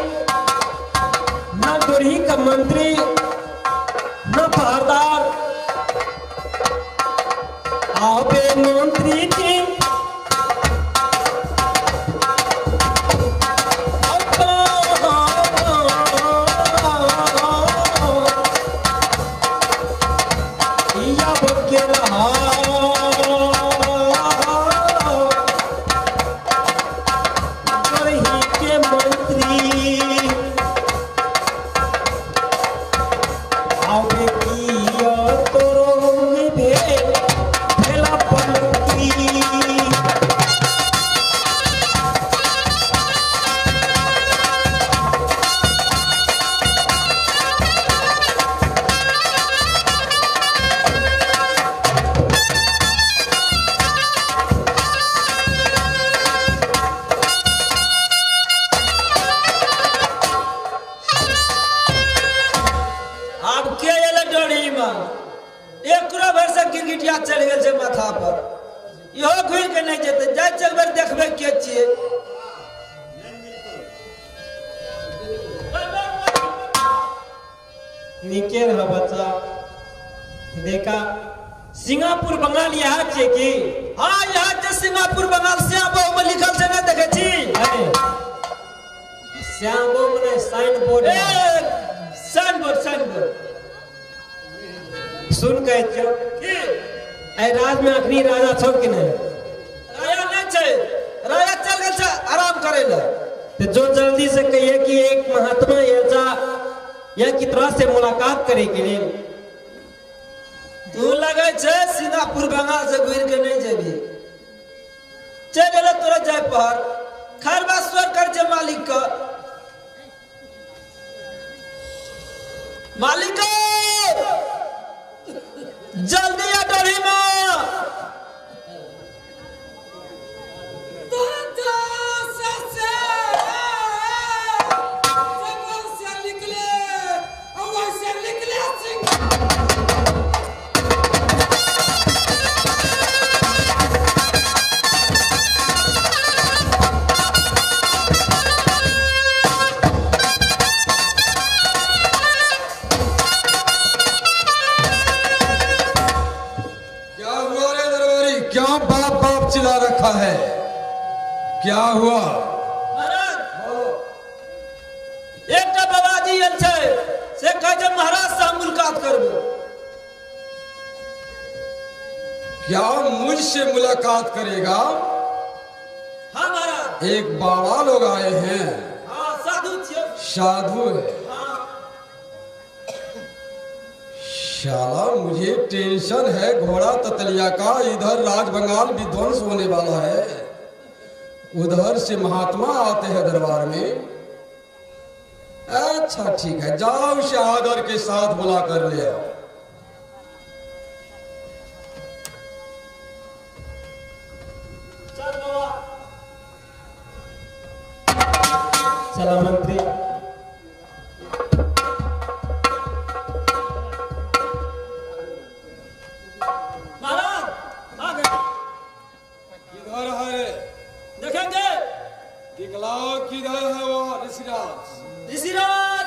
न दुरही का मंत्री न पहरदार आवे मंत्री जी चल गए माथा पर इहो घुर के नहीं जेते जाय चलबे देखबे के छिए निके रह बच्चा देखा सिंगापुर बंगाल यहाँ छे की हाँ यहाँ छे सिंगापुर बंगाल श्यामो में लिखल छे ना देखे छी श्यामो में साइन बोर्ड सुन के जो की आई राज में अखनी राजा छो कि नहीं राजा नहीं छे राजा चल गए छे आराम करे ला तो जो जल्दी से कहिए कि एक महात्मा ऐसा या की तरह से मुलाकात करे के लिए तू लगे छे सिंगापुर बंगाल से घुर के नहीं जेबी चल गेल तोरा जाय पर खरबा स्वर कर जे मालिक का मालिक जल्दी आ डरी मां चिल्ला रखा है क्या हुआ एक बाबाजी आयल छै से कहे जे महाराज से मुलाकात करबो क्या मुझसे मुलाकात करेगा हाँ महाराज एक बाबा लोग आए हैं हाँ साधु छियै साधु है हाँ शाला मुझे टेंशन है घोड़ा ततलिया का इधर राज बंगाल विध्वंस होने वाला है उधर से महात्मा आते हैं दरबार में अच्छा ठीक है जाओ उसे आदर के साथ बुला कर ले आओ चला मंत्री किधर है वो ऋषिराज ऋषिराज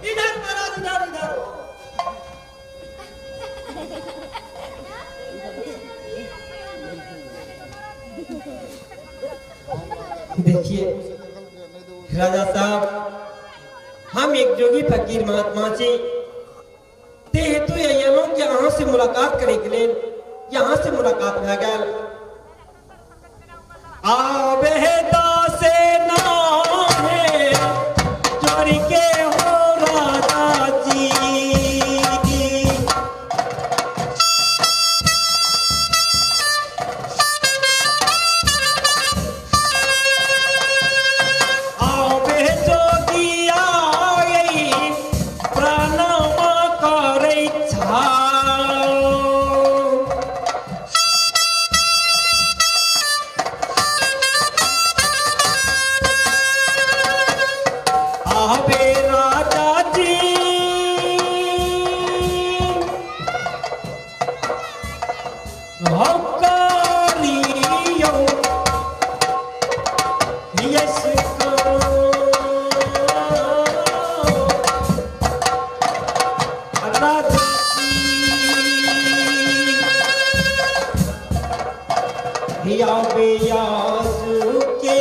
इधर महाराज इधर देखिए राजा साहब हम एक जोगी फकीर महात्मा जी ते हेतु यहां के अहाँ से मुलाकात करे के लिए यहाँ से मुलाकात भ गया आवेदा से नाम है चोर के हो राजा जी। आवे जोगिया यही प्रणमा करे छा। आवे राजा जी हकारियो यश को राजा जी आवे यासु के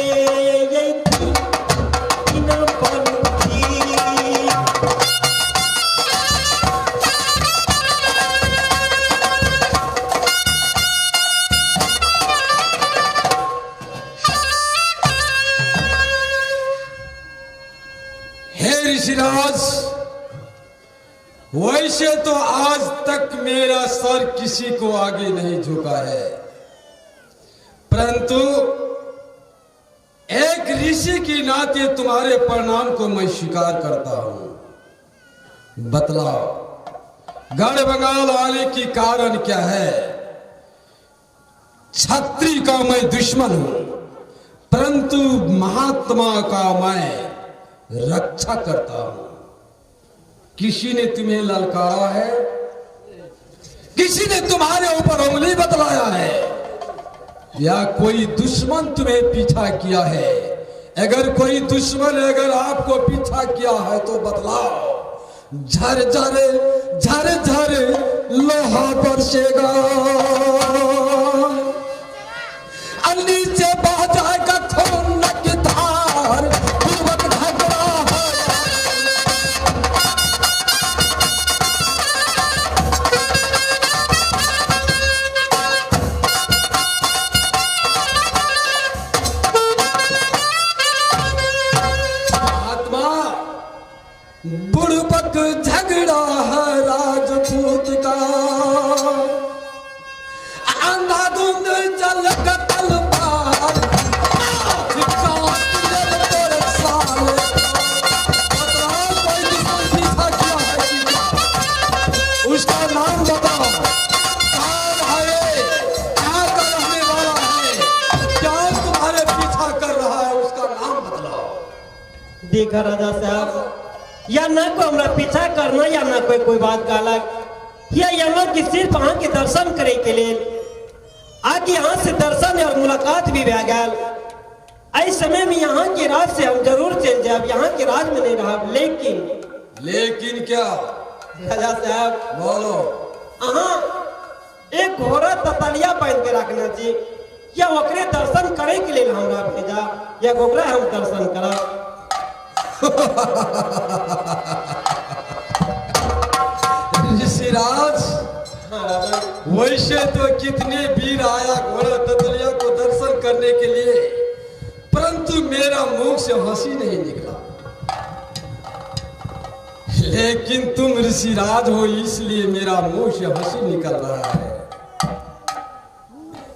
ऋषिराज, वैसे तो आज तक मेरा सर किसी को आगे नहीं झुका है, परंतु एक ऋषि के नाते तुम्हारे परिणाम को मैं स्वीकार करता हूं। बतलाओ, गढ़ बंगाल आने की कारण क्या है? छत्री का मैं दुश्मन हूं, परंतु महात्मा का मैं रक्षा करता हूं। किसी ने तुम्हें ललकारा है? किसी ने तुम्हारे ऊपर उंगली बतलाया है? या कोई दुश्मन तुम्हें पीछा किया है? अगर कोई दुश्मन अगर आपको पीछा किया है तो बतलाओ। झर झरे झर झरे लोहा बरसेगा, नीचे बह जाएगा खून की धार, पूर्वक झगड़ा है। महात्मा, बुड़बक झगड़ा है राजपूत का, अंधाधुंध जल कतल पार, उसका नाम बताओ। कौन है? कहाँ का रहने वाला है? क्या तुम्हारे पीछा कर रहा है? उसका नाम बतलाओ। देखा राजा साहब, या ना कोई हमारा पीछा करना या ना कोई बात का अलग, या यहाँ की सिर्फ वहाँ के दर्शन करे के लिए आगे यहाँ से दर्शन और मुलाकात भी बह गया। इस समय में यहाँ के राज से हम जरूर चल जाए, यहाँ के राज में नहीं रहा, लेकिन क्या? राजा साहब बोलो। एक घोड़ा ततलिया पहन के रखना चाहिए, या ओकरे दर्शन करे के लिए हमरा भेजा, या ओकरा हम दर्शन करा। ऋषिराज, वैसे तो कितने वीर आया घोड़ा ततलिया को दर्शन करने के लिए, परंतु मेरा मुंह से हंसी नहीं निकला। लेकिन तुम ऋषिराज हो, इसलिए मेरा मुंह से हंसी निकल रहा है।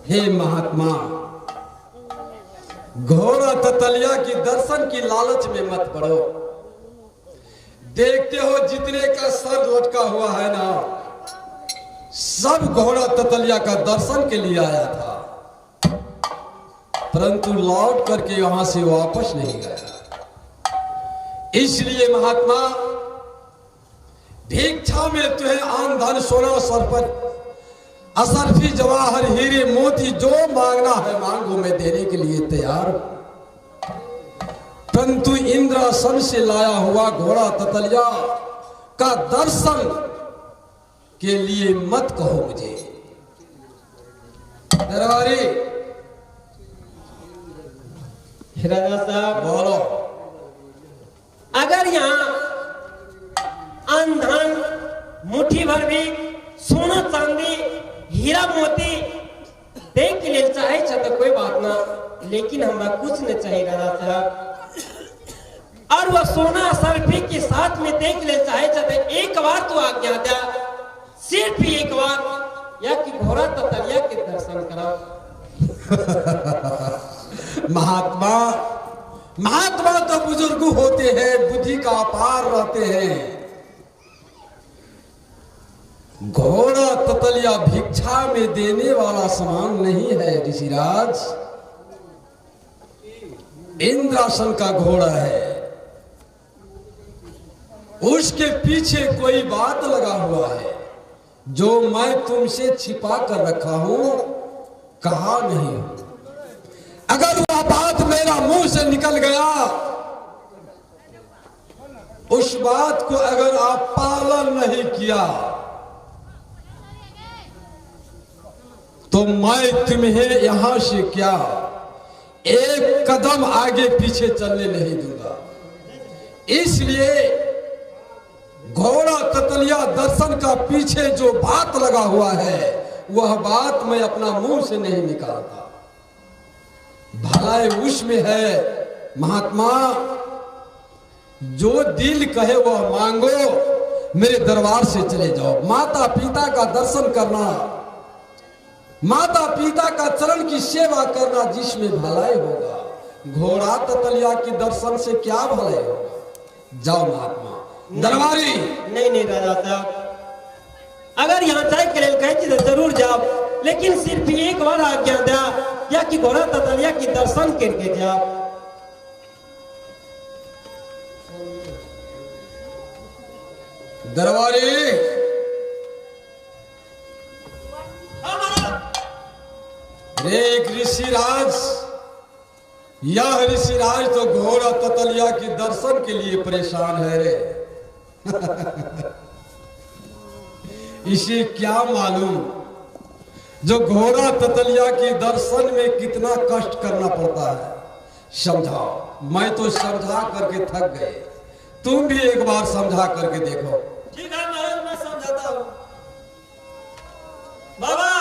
हे महात्मा, घोड़ा ततलिया की दर्शन की लालच में मत पड़ो। देखते हो जितने का सर लटका हुआ है ना, सब घोड़ा ततलिया का दर्शन के लिए आया था, परंतु लौट करके वहां से वापस नहीं गया। इसलिए महात्मा, भिक्षा में तुम्हें आन धन सोना सर पर असरफी जवाहर हीरे मोती जो मांगना है मांगो, मैं देने के लिए तैयार हूं। परंतु इंद्रासन से लाया हुआ घोड़ा ततलिया का दर्शन के लिए मत कहो मुझे। दरबारी राजा साहब बोलो। अगर यहाँ अंधन मुट्ठी भर भी सोना चांदी हीरा मोती देख ले चाहे तो कोई बात ना, लेकिन हमरा कुछ न चाहिए राजा साहब। और वह सोना सर्फी के साथ में देख ले चाहे तो एक बार तो आज्ञा दे, सिर्फ एक बार, या कि घोड़ा ततलिया के दर्शन करा। महात्मा, महात्मा तो बुजुर्ग होते हैं, बुद्धि का अपार रहते हैं। घोड़ा ततलिया भिक्षा में देने वाला सामान नहीं है ऋषिराज, इंद्रासन का घोड़ा है। उसके पीछे कोई बात लगा हुआ है जो मैं तुमसे छिपा कर रखा हूं, कहा नहीं। अगर वह बात मेरा मुंह से निकल गया, उस बात को अगर आप पालन नहीं किया, तो मैं तुम्हें यहां से क्या एक कदम आगे पीछे चलने नहीं दूंगा। इसलिए घोड़ा ततलिया दर्शन का पीछे जो बात लगा हुआ है, वह बात मैं अपना मुंह से नहीं निकालता। भलाई उसमें है महात्मा, जो दिल कहे वह मांगो, मेरे दरबार से चले जाओ। माता पिता का दर्शन करना, माता पिता का चरण की सेवा करना, जिसमें भलाई होगा। घोड़ा ततलिया के दर्शन से क्या भलाई होगा? जाओ महात्मा दरबारी। नहीं राजा साहब, अगर यहाँ जाए के लिए कहे तो जरूर जाओ, लेकिन सिर्फ एक बार आज्ञा दे, या कि घोड़ा ततलिया के दर्शन करके जाओ। दरबारी, एक ऋषिराज, यह ऋषिराज तो घोड़ा ततलिया के दर्शन के लिए परेशान है रे। इसे क्या मालूम जो घोड़ा ततलिया के दर्शन में कितना कष्ट करना पड़ता है। समझाओ, मैं तो समझा करके थक गए, तुम भी एक बार समझा करके देखो। ठीक है महाराज, मैं समझाता हूँ। बाबा।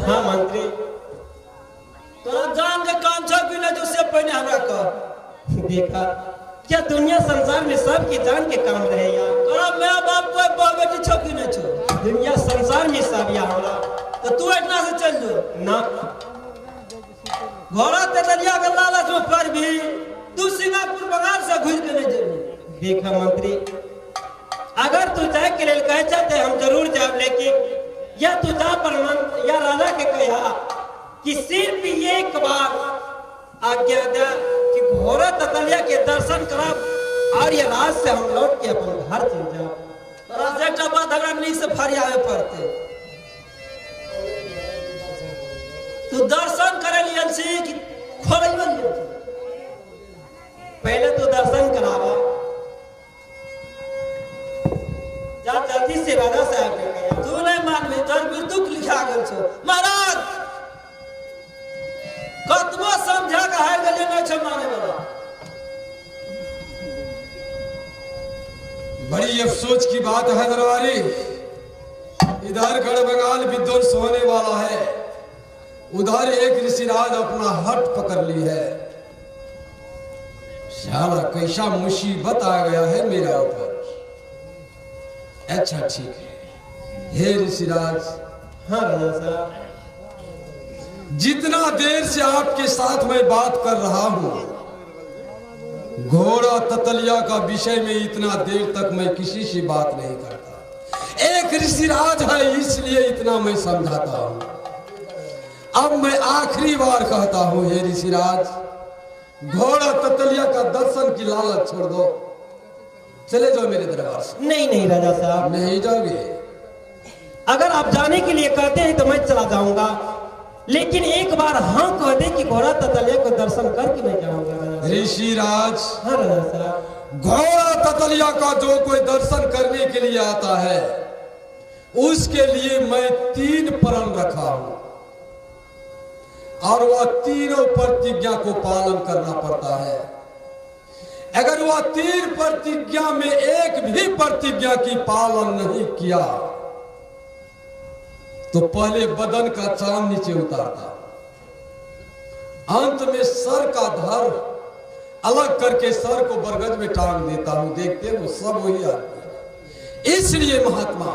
हाँ मंत्री। तोरा जान के काम छो कि नहीं, उससे पहले हमरा कह। देखा क्या दुनिया संसार में सबके जान के काम रहे यार। तोरा मैं बाप कोई बहू बेटी छो कि नहीं छो? दुनिया संसार में सब यहाँ होला। तो तू इतना से चल जो ना। घोड़ा ततलिया के लालच में पड़ भी तू सिंगापुर बंगाल से घुस के नहीं जाबी। देखा मंत्री, अगर तू जाए के लिए कहे चाहते हम जरूर जाए, लेकिन या तू जा पर या राजा के कहा कि सिर्फ एक बार आज्ञा दे कि घोड़ा ततलिया के दर्शन करा, और ये रात से हम लौट के अपन घर चल जाओ। तोरा जेटा बात हमरा नी से फरियावे पड़ते। तू दर्शन करे लियन से कि खोलैबन लियन? पहले तो दर्शन करावा, जा जल्दी से राजा साहब के कहा। तू नहीं मानबी, तोर भी दुख लिखा गेल छो। महाराज कतबो समझा के हार गेले नहीं छो माने वाला। बड़ी अफसोस की बात है दरबारी, इधर गढ़ बंगाल विध्वंस होने वाला है, उधर एक ऋषिराज अपना हट पकड़ ली है। साला कैसा मुसीबत आ गया है मेरा ऊपर। अच्छा ठीक है, हे ऋषिराज। हाँ राजा साहब। जितना देर से आपके साथ मैं बात कर रहा हूं, घोड़ा ततलिया का विषय में इतना देर तक मैं किसी से बात नहीं करता। एक ऋषिराज है इसलिए इतना मैं समझाता हूं। अब मैं आखिरी बार कहता हूं, हे ऋषिराज, घोड़ा ततलिया का दर्शन की लालच छोड़ दो, चले जाओ मेरे दरबार से। नहीं राजा साहब, नहीं जाओगे? अगर आप जाने के लिए कहते हैं तो मैं चला जाऊंगा, लेकिन एक बार हाँ कह दे कि घोड़ा ततलिया को दर्शन करके मैं जाऊंगा। ऋषिराज, हाँ राजा साहब। घोड़ा ततलिया का जो कोई दर्शन करने के लिए आता है, उसके लिए मैं 3 प्रण रखा हूं, और वह तीनों प्रतिज्ञा को पालन करना पड़ता है। अगर वह 3 प्रतिज्ञा में एक भी प्रतिज्ञा की पालन नहीं किया, तो पहले बदन का चांद नीचे उतारता, अंत में सर का धड़ अलग करके सर को बरगद में टांग देता हूं। देखते हो सब वही आदमी। इसलिए महात्मा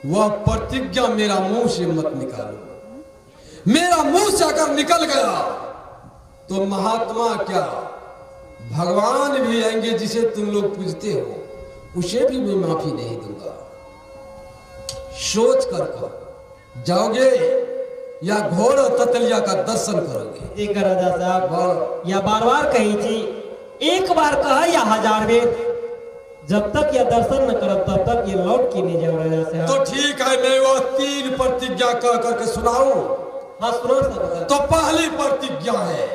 वह प्रतिज्ञा मेरा मुंह से मत निकालो। मेरा मुंह से अगर निकल गया तो महात्मा क्या भगवान भी आएंगे जिसे तुम लोग पूजते हो, उसे भी मैं माफी नहीं दूंगा। सोच कर जाओगे या घोड़ और ततलिया का दर्शन करोगे? जी राजा साहब, या बार बार कही थी, एक बार कहा या 1000 बेर, जब तक यह दर्शन न करो तब तक ये लौट के नहीं जाओ राजा साहब। तो ठीक है, मैं वो 3 प्रतिज्ञा कह करके सुनाऊं? हाँ सुनो सर। तो पहली प्रतिज्ञा है,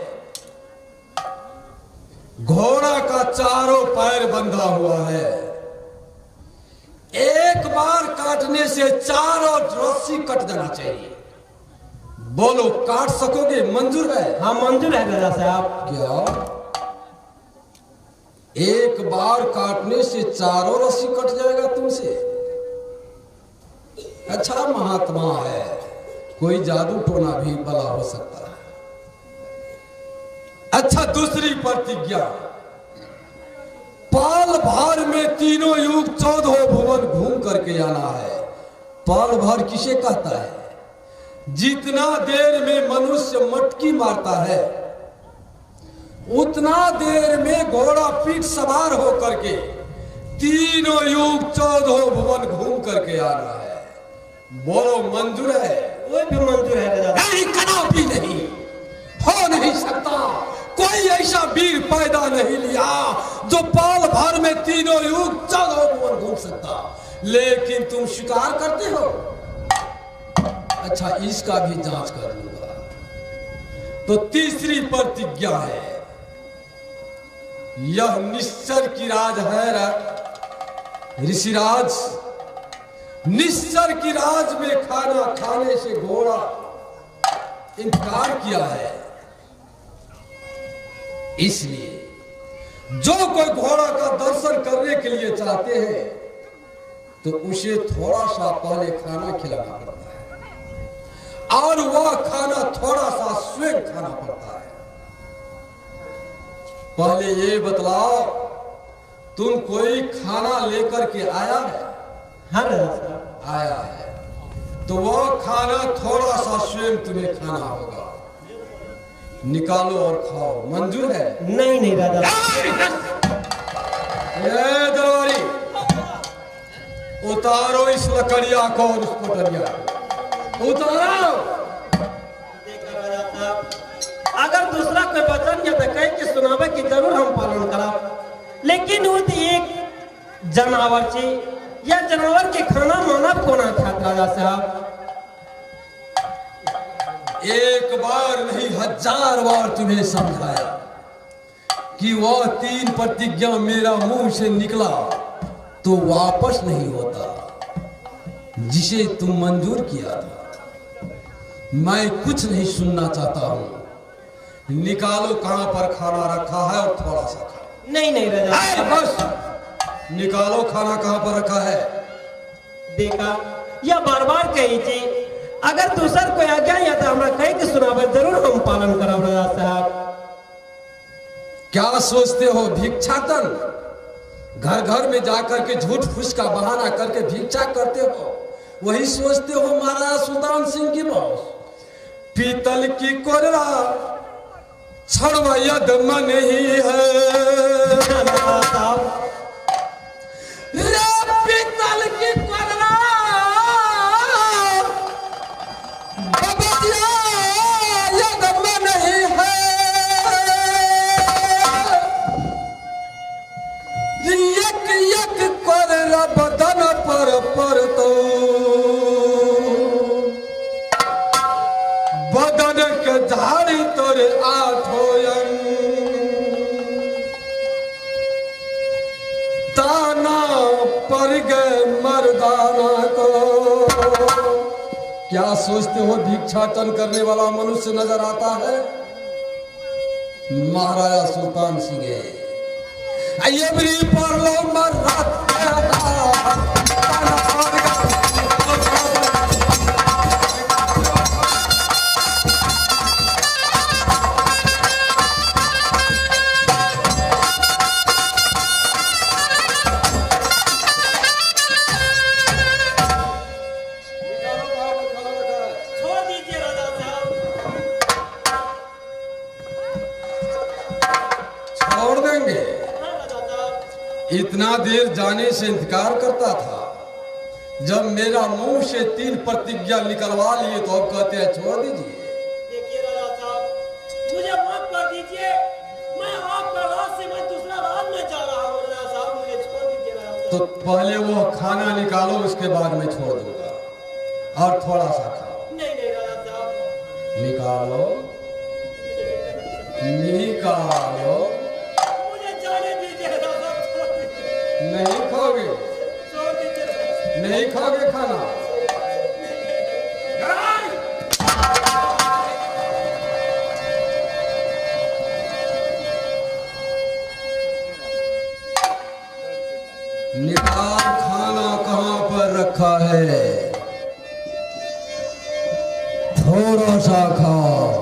घोड़ा का चारों पैर बंधा हुआ है, एक बार काटने से चारों रस्सी कट जाना चाहिए। बोलो काट सकोगे? मंजूर है? हाँ मंजूर है राजा साहब। क्या एक बार काटने से चारों रस्सी कट जाएगा तुमसे? अच्छा महात्मा है, कोई जादू टोना भी भला हो सकता है। अच्छा दूसरी प्रतिज्ञा, पाल भर में तीनों युग 14 भुवन घूम करके आना है। पाल भर किसे कहता है? जितना देर में मनुष्य मटकी मारता है उतना देर में घोड़ा पीठ सवार होकर के तीनों युग 14 भुवन घूम करके आना है। बोलो मंजूर है? वो भी मंजूर है राजा। नहीं, कदापि नहीं, हो नहीं सकता। कोई ऐसा वीर पैदा नहीं लिया जो पाल भर में तीनों युग 14 भुवन घूम सकता। लेकिन तुम स्वीकार करते हो? अच्छा इसका भी जांच कर लूंगा। तो तीसरी प्रतिज्ञा है, यह निश्चर की राज है ऋषिराज, निश्चर की राज में खाना खाने से घोड़ा इनकार किया है। इसलिए जो कोई घोड़ा का दर्शन करने के लिए चाहते हैं तो उसे थोड़ा सा पहले खाना खिलाना पड़ता है और वह खाना थोड़ा सा स्वयं खाना पड़ता है। पहले ये बतलाओ, तुम कोई खाना लेकर के आया है? हाँ राजा साहब। आया है तो वह खाना थोड़ा सा स्वयं तुम्हें खाना होगा। निकालो और खाओ। मंजूर है? नहीं नहीं राजा। ये दरबारी उतारो इस लकड़िया को और उस पटरिया को उतारो। देखा राजा साहब, अगर दूसरा कोई वचन या तो कह के सुनावे कि जरूर हम पालन करब, लेकिन वो तो एक जानवर छे या जानवर के खाना मानव कोना खात राजा साहब। एक बार नहीं 1000 बार तुम्हें समझाया कि वह 3 प्रतिज्ञा मेरा मुंह से निकला तो वापस नहीं होता जिसे तुम मंजूर किया था। मैं कुछ नहीं सुनना चाहता हूं। निकालो कहां पर खाना रखा है और थोड़ा सा खाओ। नहीं नहीं राजा साहब। बस निकालो खाना कहां पर रखा है। देखा या बार बार कही थी, अगर दूसर कोई आज्ञा या तो हमरा कह के सुनावे जरूर हम पालन करब राजा साहब। क्या सोचते हो भिक्षाटन? घर घर में जाकर के झूठ फूस का बहाना करके भिक्षा करते हो? वही सोचते हो महाराजा सुल्तान सिंह की बॉस? पीतल की कोररा छड़वा यद मन नहीं है। रे पीतल की कोररा यद मन नहीं है। एक एक कोररा बदन पर तो बदन के झाड़ी तोरे 8 ताना पर गए मर्दाना को। क्या सोचते हो भिक्षाटन करने वाला मनुष्य नजर आता है? महाराजा सुल्तान सिंह है। एवरी परलो मर छोड़ देंगे। हाँ राजा साहब। इतना देर जाने से इंतजार करता था, जब मेरा मुंह से 3 प्रतिज्ञा निकलवा लिए तो अब कहते हैं छोड़ दीजिए। देखिए राजा साहब, मुझे माफ कर दीजिए, मैं आपका राज से मैं दूसरा राज में जा रहा हूँ राजा साहब, मुझे छोड़ दीजिए राजा साहब। तो पहले वो खाना निकालो, उसके बाद मैं छोड़ दूंगा, और थोड़ा सा खाओ। नहीं नहीं राजा साहब, निकालो निकालो। मुझे जाने दीजिए राजा साहब, छोड़ दीजिए, नहीं खाओगे? छोड़ दीजिए राजा साहब। नहीं खाओगे खाना? निकाल, खाना कहाँ पर रखा है? थोड़ा सा खाओ।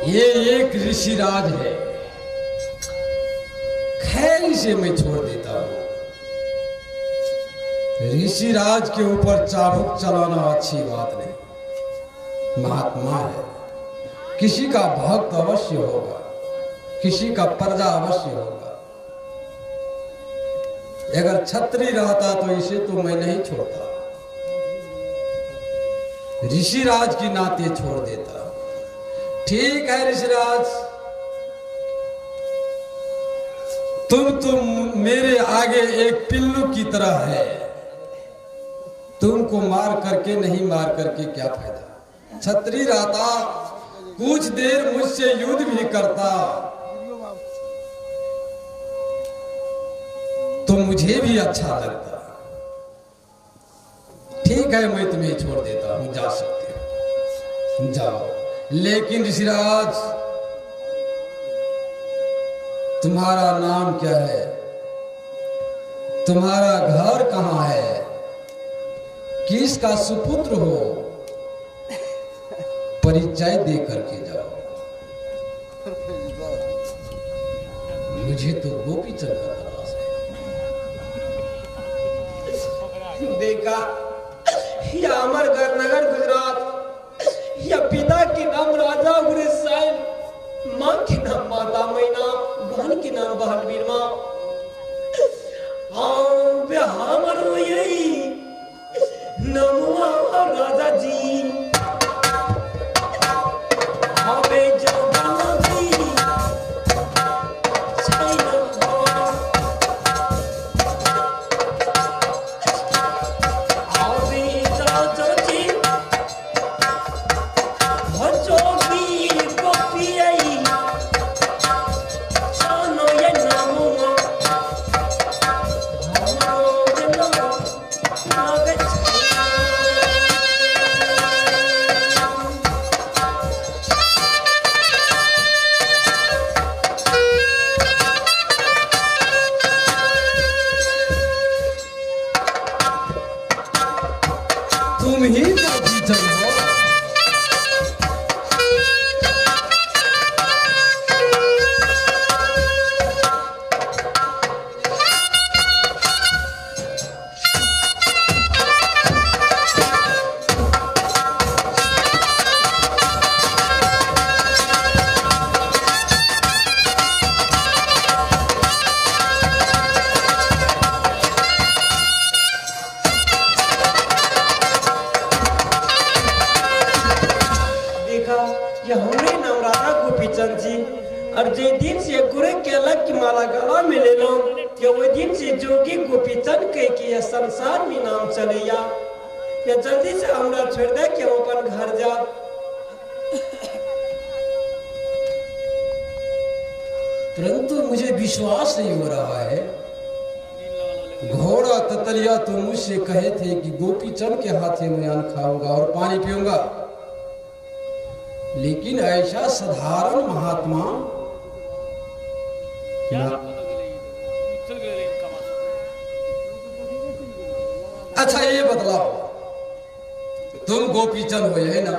ये एक ऋषिराज है, खैर इसे मैं छोड़ देता हूं। ऋषिराज के ऊपर चाबुक चलाना अच्छी बात नहीं। महात्मा है, किसी का भक्त अवश्य होगा, किसी का प्रजा अवश्य होगा। अगर छत्री रहता तो इसे तो मैं नहीं छोड़ता, ऋषिराज की नाते छोड़ देता। ठीक है ऋषिराज, तुम मेरे आगे एक पिल्लू की तरह है। तुमको मार करके नहीं मार करके क्या फायदा। छत्री रहता कुछ देर मुझसे युद्ध भी करता तो मुझे भी अच्छा लगता। ठीक है, मैं तुम्हें छोड़ देता हूं, जा सकते हो, जाओ। लेकिन ऋषिराज, तुम्हारा नाम क्या है? तुम्हारा घर कहां है? किसका सुपुत्र हो? परिचय दे करके जाओ। मुझे तो गोपीचंद का तलाश है। देखा, या अमरगढ़ नगर गुजरात, या पिता के नाम राजा गुरेसाइन, माँ के नाम माता मैना, बहन के नाम बहलवीर माँ। हमर यही नमुआ राजा जी, हमें जवाना जी तुम ही गोपीचंद हो। ये हमरे नाम राजा गोपीचंद जी, और जे दिन से गुरे के अलग की माला गला में ले लो, कि वो दिन से जोगी गोपीचंद कह के यह संसार में नाम चले या जल्दी से हमरा छोड़ दे कि हम अपन घर जा। परंतु मुझे विश्वास नहीं हो रहा है। घोड़ा ततलिया तो मुझसे कहे थे कि गोपीचंद के हाथे में अन्न खाऊंगा और पानी पीऊंगा, लेकिन ऐसा साधारण महात्मा अच्छा ये बतलाओ, तुम गोपीचंद हो है ना?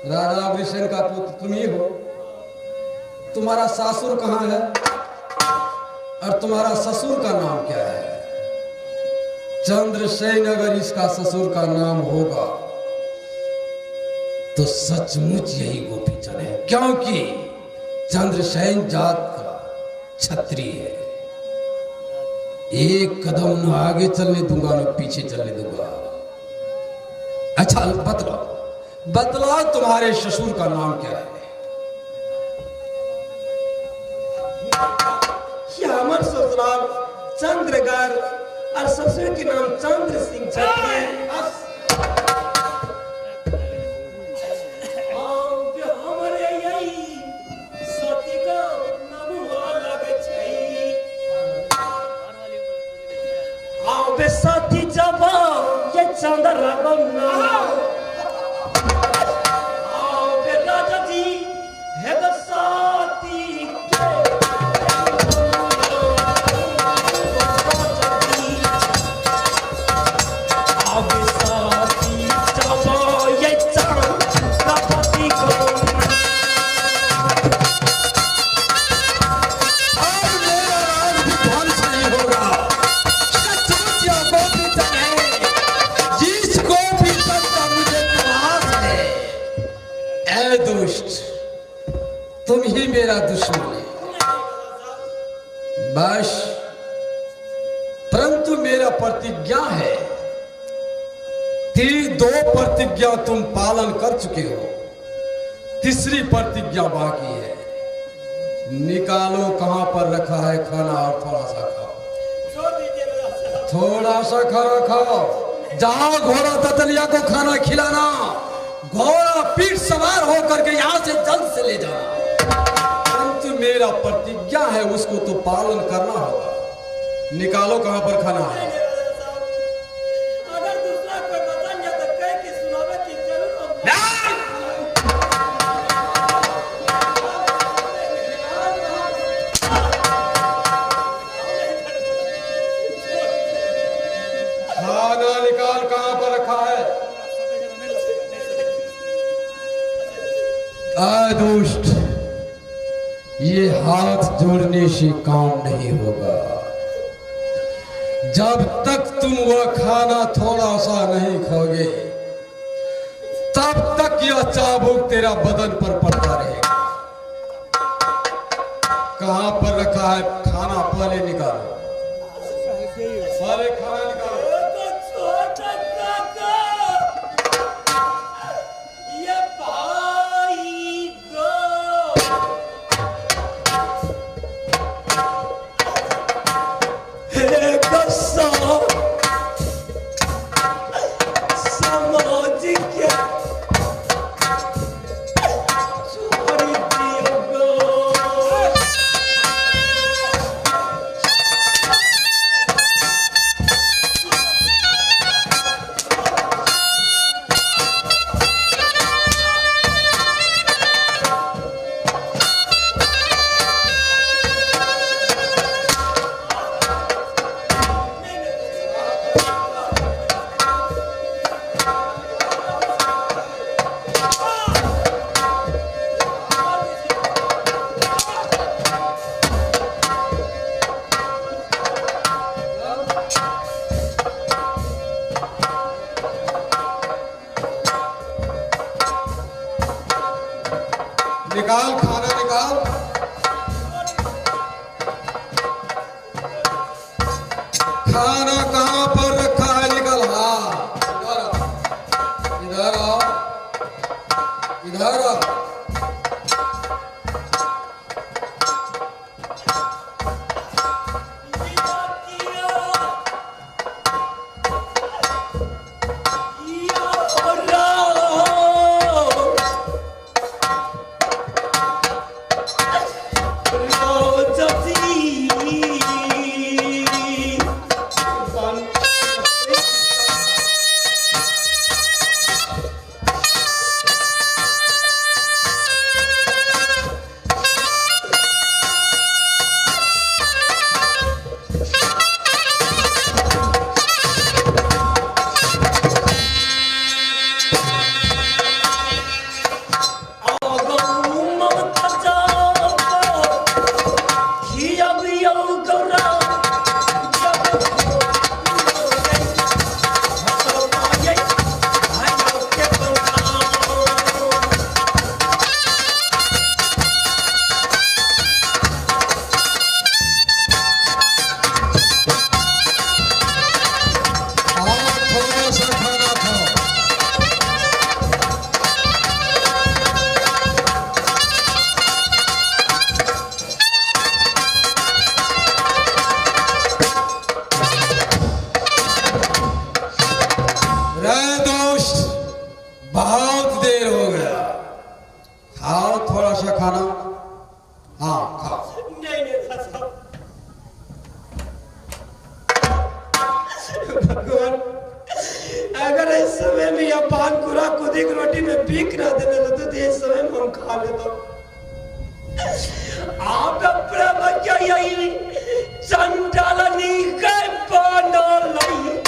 राजा वृषण का पुत्र तुम ही हो। तुम्हारा सासुर कहाँ है और तुम्हारा ससुर का नाम क्या है? चंद्रसेन अगर इसका ससुर का नाम होगा तो सचमुच यही गोपीचंद है, क्योंकि चंद्रसेन जात का क्षत्रिय है। एक कदम न आगे चलने दूंगा न पीछे चलने दूंगा। अच्छा बतलाओ तुम्हारे ससुर का नाम क्या है? हमार ससुराल चंद्रगढ़ और ससुर के नाम चंद्र सिंह क्षत्रिय। साथी जब ये चंद्र राजा जी है तो साथी साथी जब ये चंद्र ऐ दुष्ट, तुम ही मेरा दुश्मन है। बस, परंतु मेरा प्रतिज्ञा है, 2 प्रतिज्ञा तुम पालन कर चुके हो, तीसरी प्रतिज्ञा बाकी है। निकालो कहां पर रखा है खाना और थोड़ा सा खाओ। थोड़ा सा खाना खाओ। जाओ घोड़ा ततलिया को खाना खिलाना, घोड़ा पीठ सवार होकर के यहां से जल्द से ले जाना। परंतु मेरा प्रतिज्ञा है, उसको तो पालन करना होगा। निकालो कहां पर खाना है। अगर दूसरा कोई बचन या तो कह के सुनावे कि जरूर खाना निकाल कहां पर रखा है। दुष्ट, ये हाथ जोड़ने से काम नहीं होगा। जब तक तुम वह खाना थोड़ा सा नहीं खाओगे, तब तक यह चाबुक तेरा बदन पर पड़ता रहेगा। कहां पर रखा है खाना, पहले निकालो, पहले खाना निकालो। छोटा काका, ये भाई गो हे गुस्सा समझ के छोड़ दियो गो। निकाल खाना, निकाल। खाना कहां पर रखा है, निकल। हाँ, इधर आओ, इधर आओ। बहुत देर हो गया, खाओ थोड़ा सा खाना। हाँ खाओ। नहीं भगवान, अगर इस समय में यह पान पूरा खुदी की रोटी में पीक ना देने लगते तो इस समय में हम खा लेते। आप अपना बच्चा यही संचालनी के पाना नहीं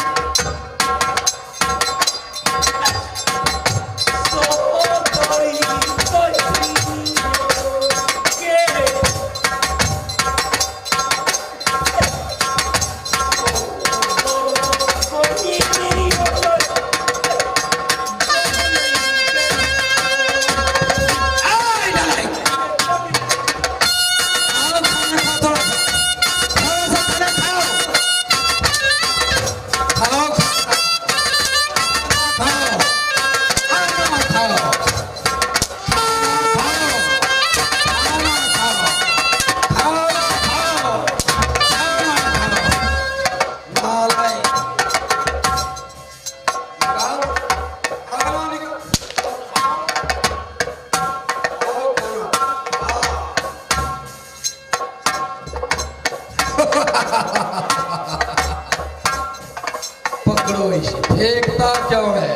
पकड़ो इसे, फेंकता क्यों है?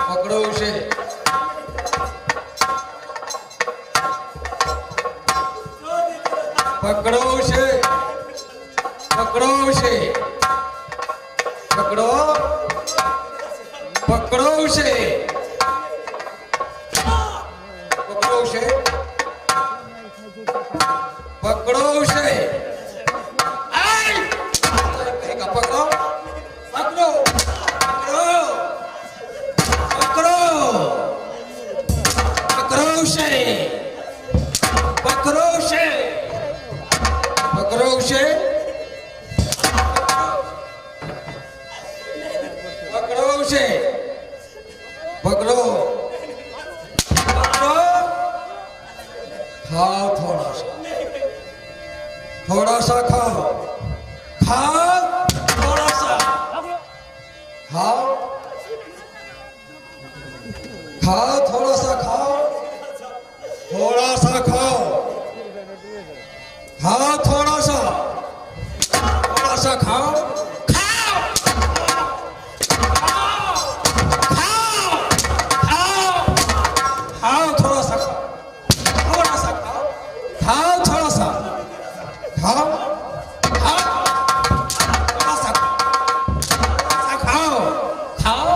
पकड़ो उसे। पकड़ो उसे, पकड़ो उसे, पकड़ो, पकड़ो उसे, पकड़ो उसे, पकड़ो उसे। कहेगा पकड़ो, पकड़ो, पकड़ो, पकड़ो, पकड़ो उसे, पकड़ो उसे, पकड़ो उसे, पकड़ो उसे, पकड़ो, पकड़ो। खाओ थोड़ा सा, थोड़ा सा खाओ, खाओ थोड़ा सा, खाओ, खाओ थोड़ा सा, खाओ थोड़ा सा, खाओ, खाओ थोड़ा सा, थोड़ा सा खाओ, खाओ, खाओ, खाओ, खाओ थोड़ा सा, थोड़ा सा खाओ, खाओ थोड़ा सा, खाओ, खाओ थोड़ा सा, खाओ, खाओ, खाओ।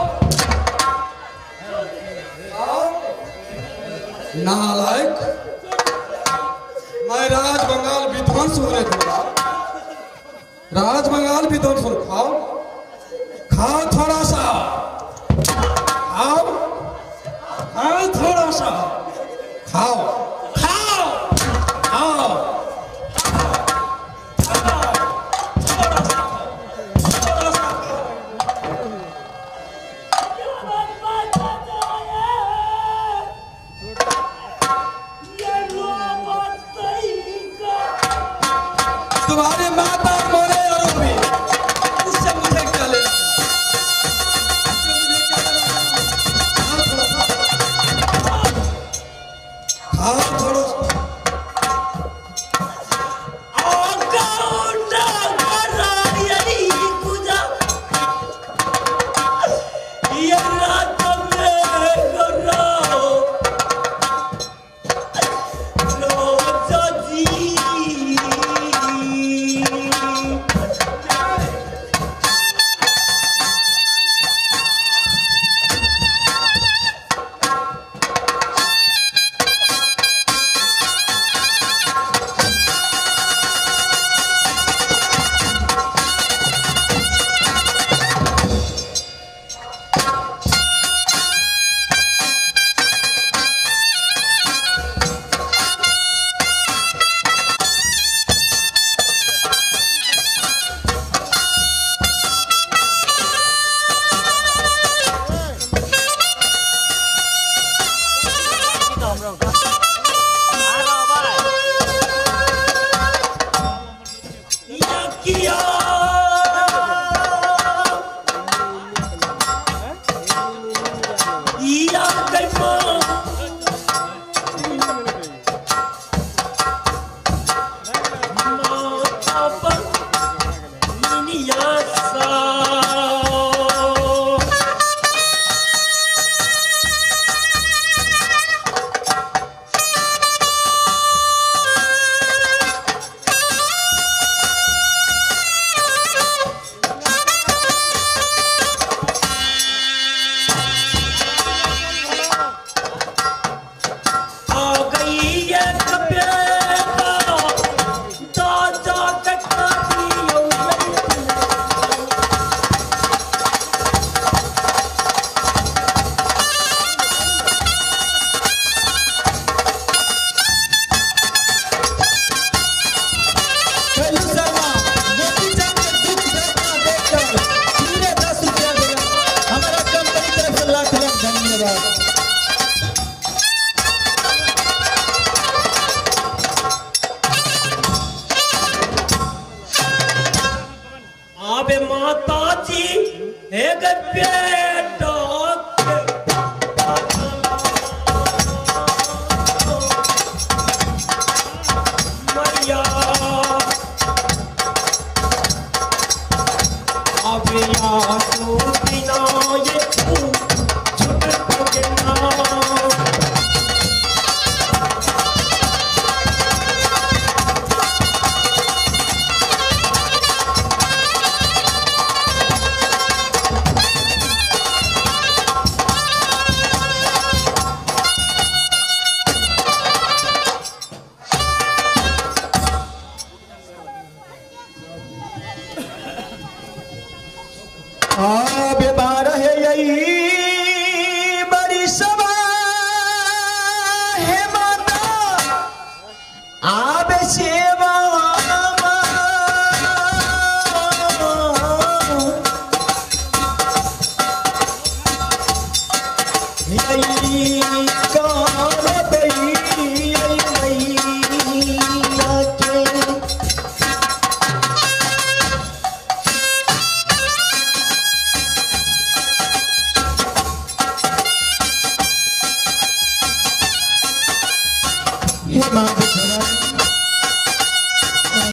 नालायक, मैं राज बंगाल विध्वंस होने दूंगा, राज बंगाल विध्वंस हो। खाओ, खाओ थोड़ा सा, खाओ, खाओ थोड़ा सा, खाओ, खाओ, खाओ, थोड़ा सा, थोड़ा सा। तुम्हारी माता मोरे और भी, इससे मुझे क्या लेना? इससे मुझे क्या लेना? खाओ थोड़ा सा, खाओ, यही कान बई यही मैया के हे माँ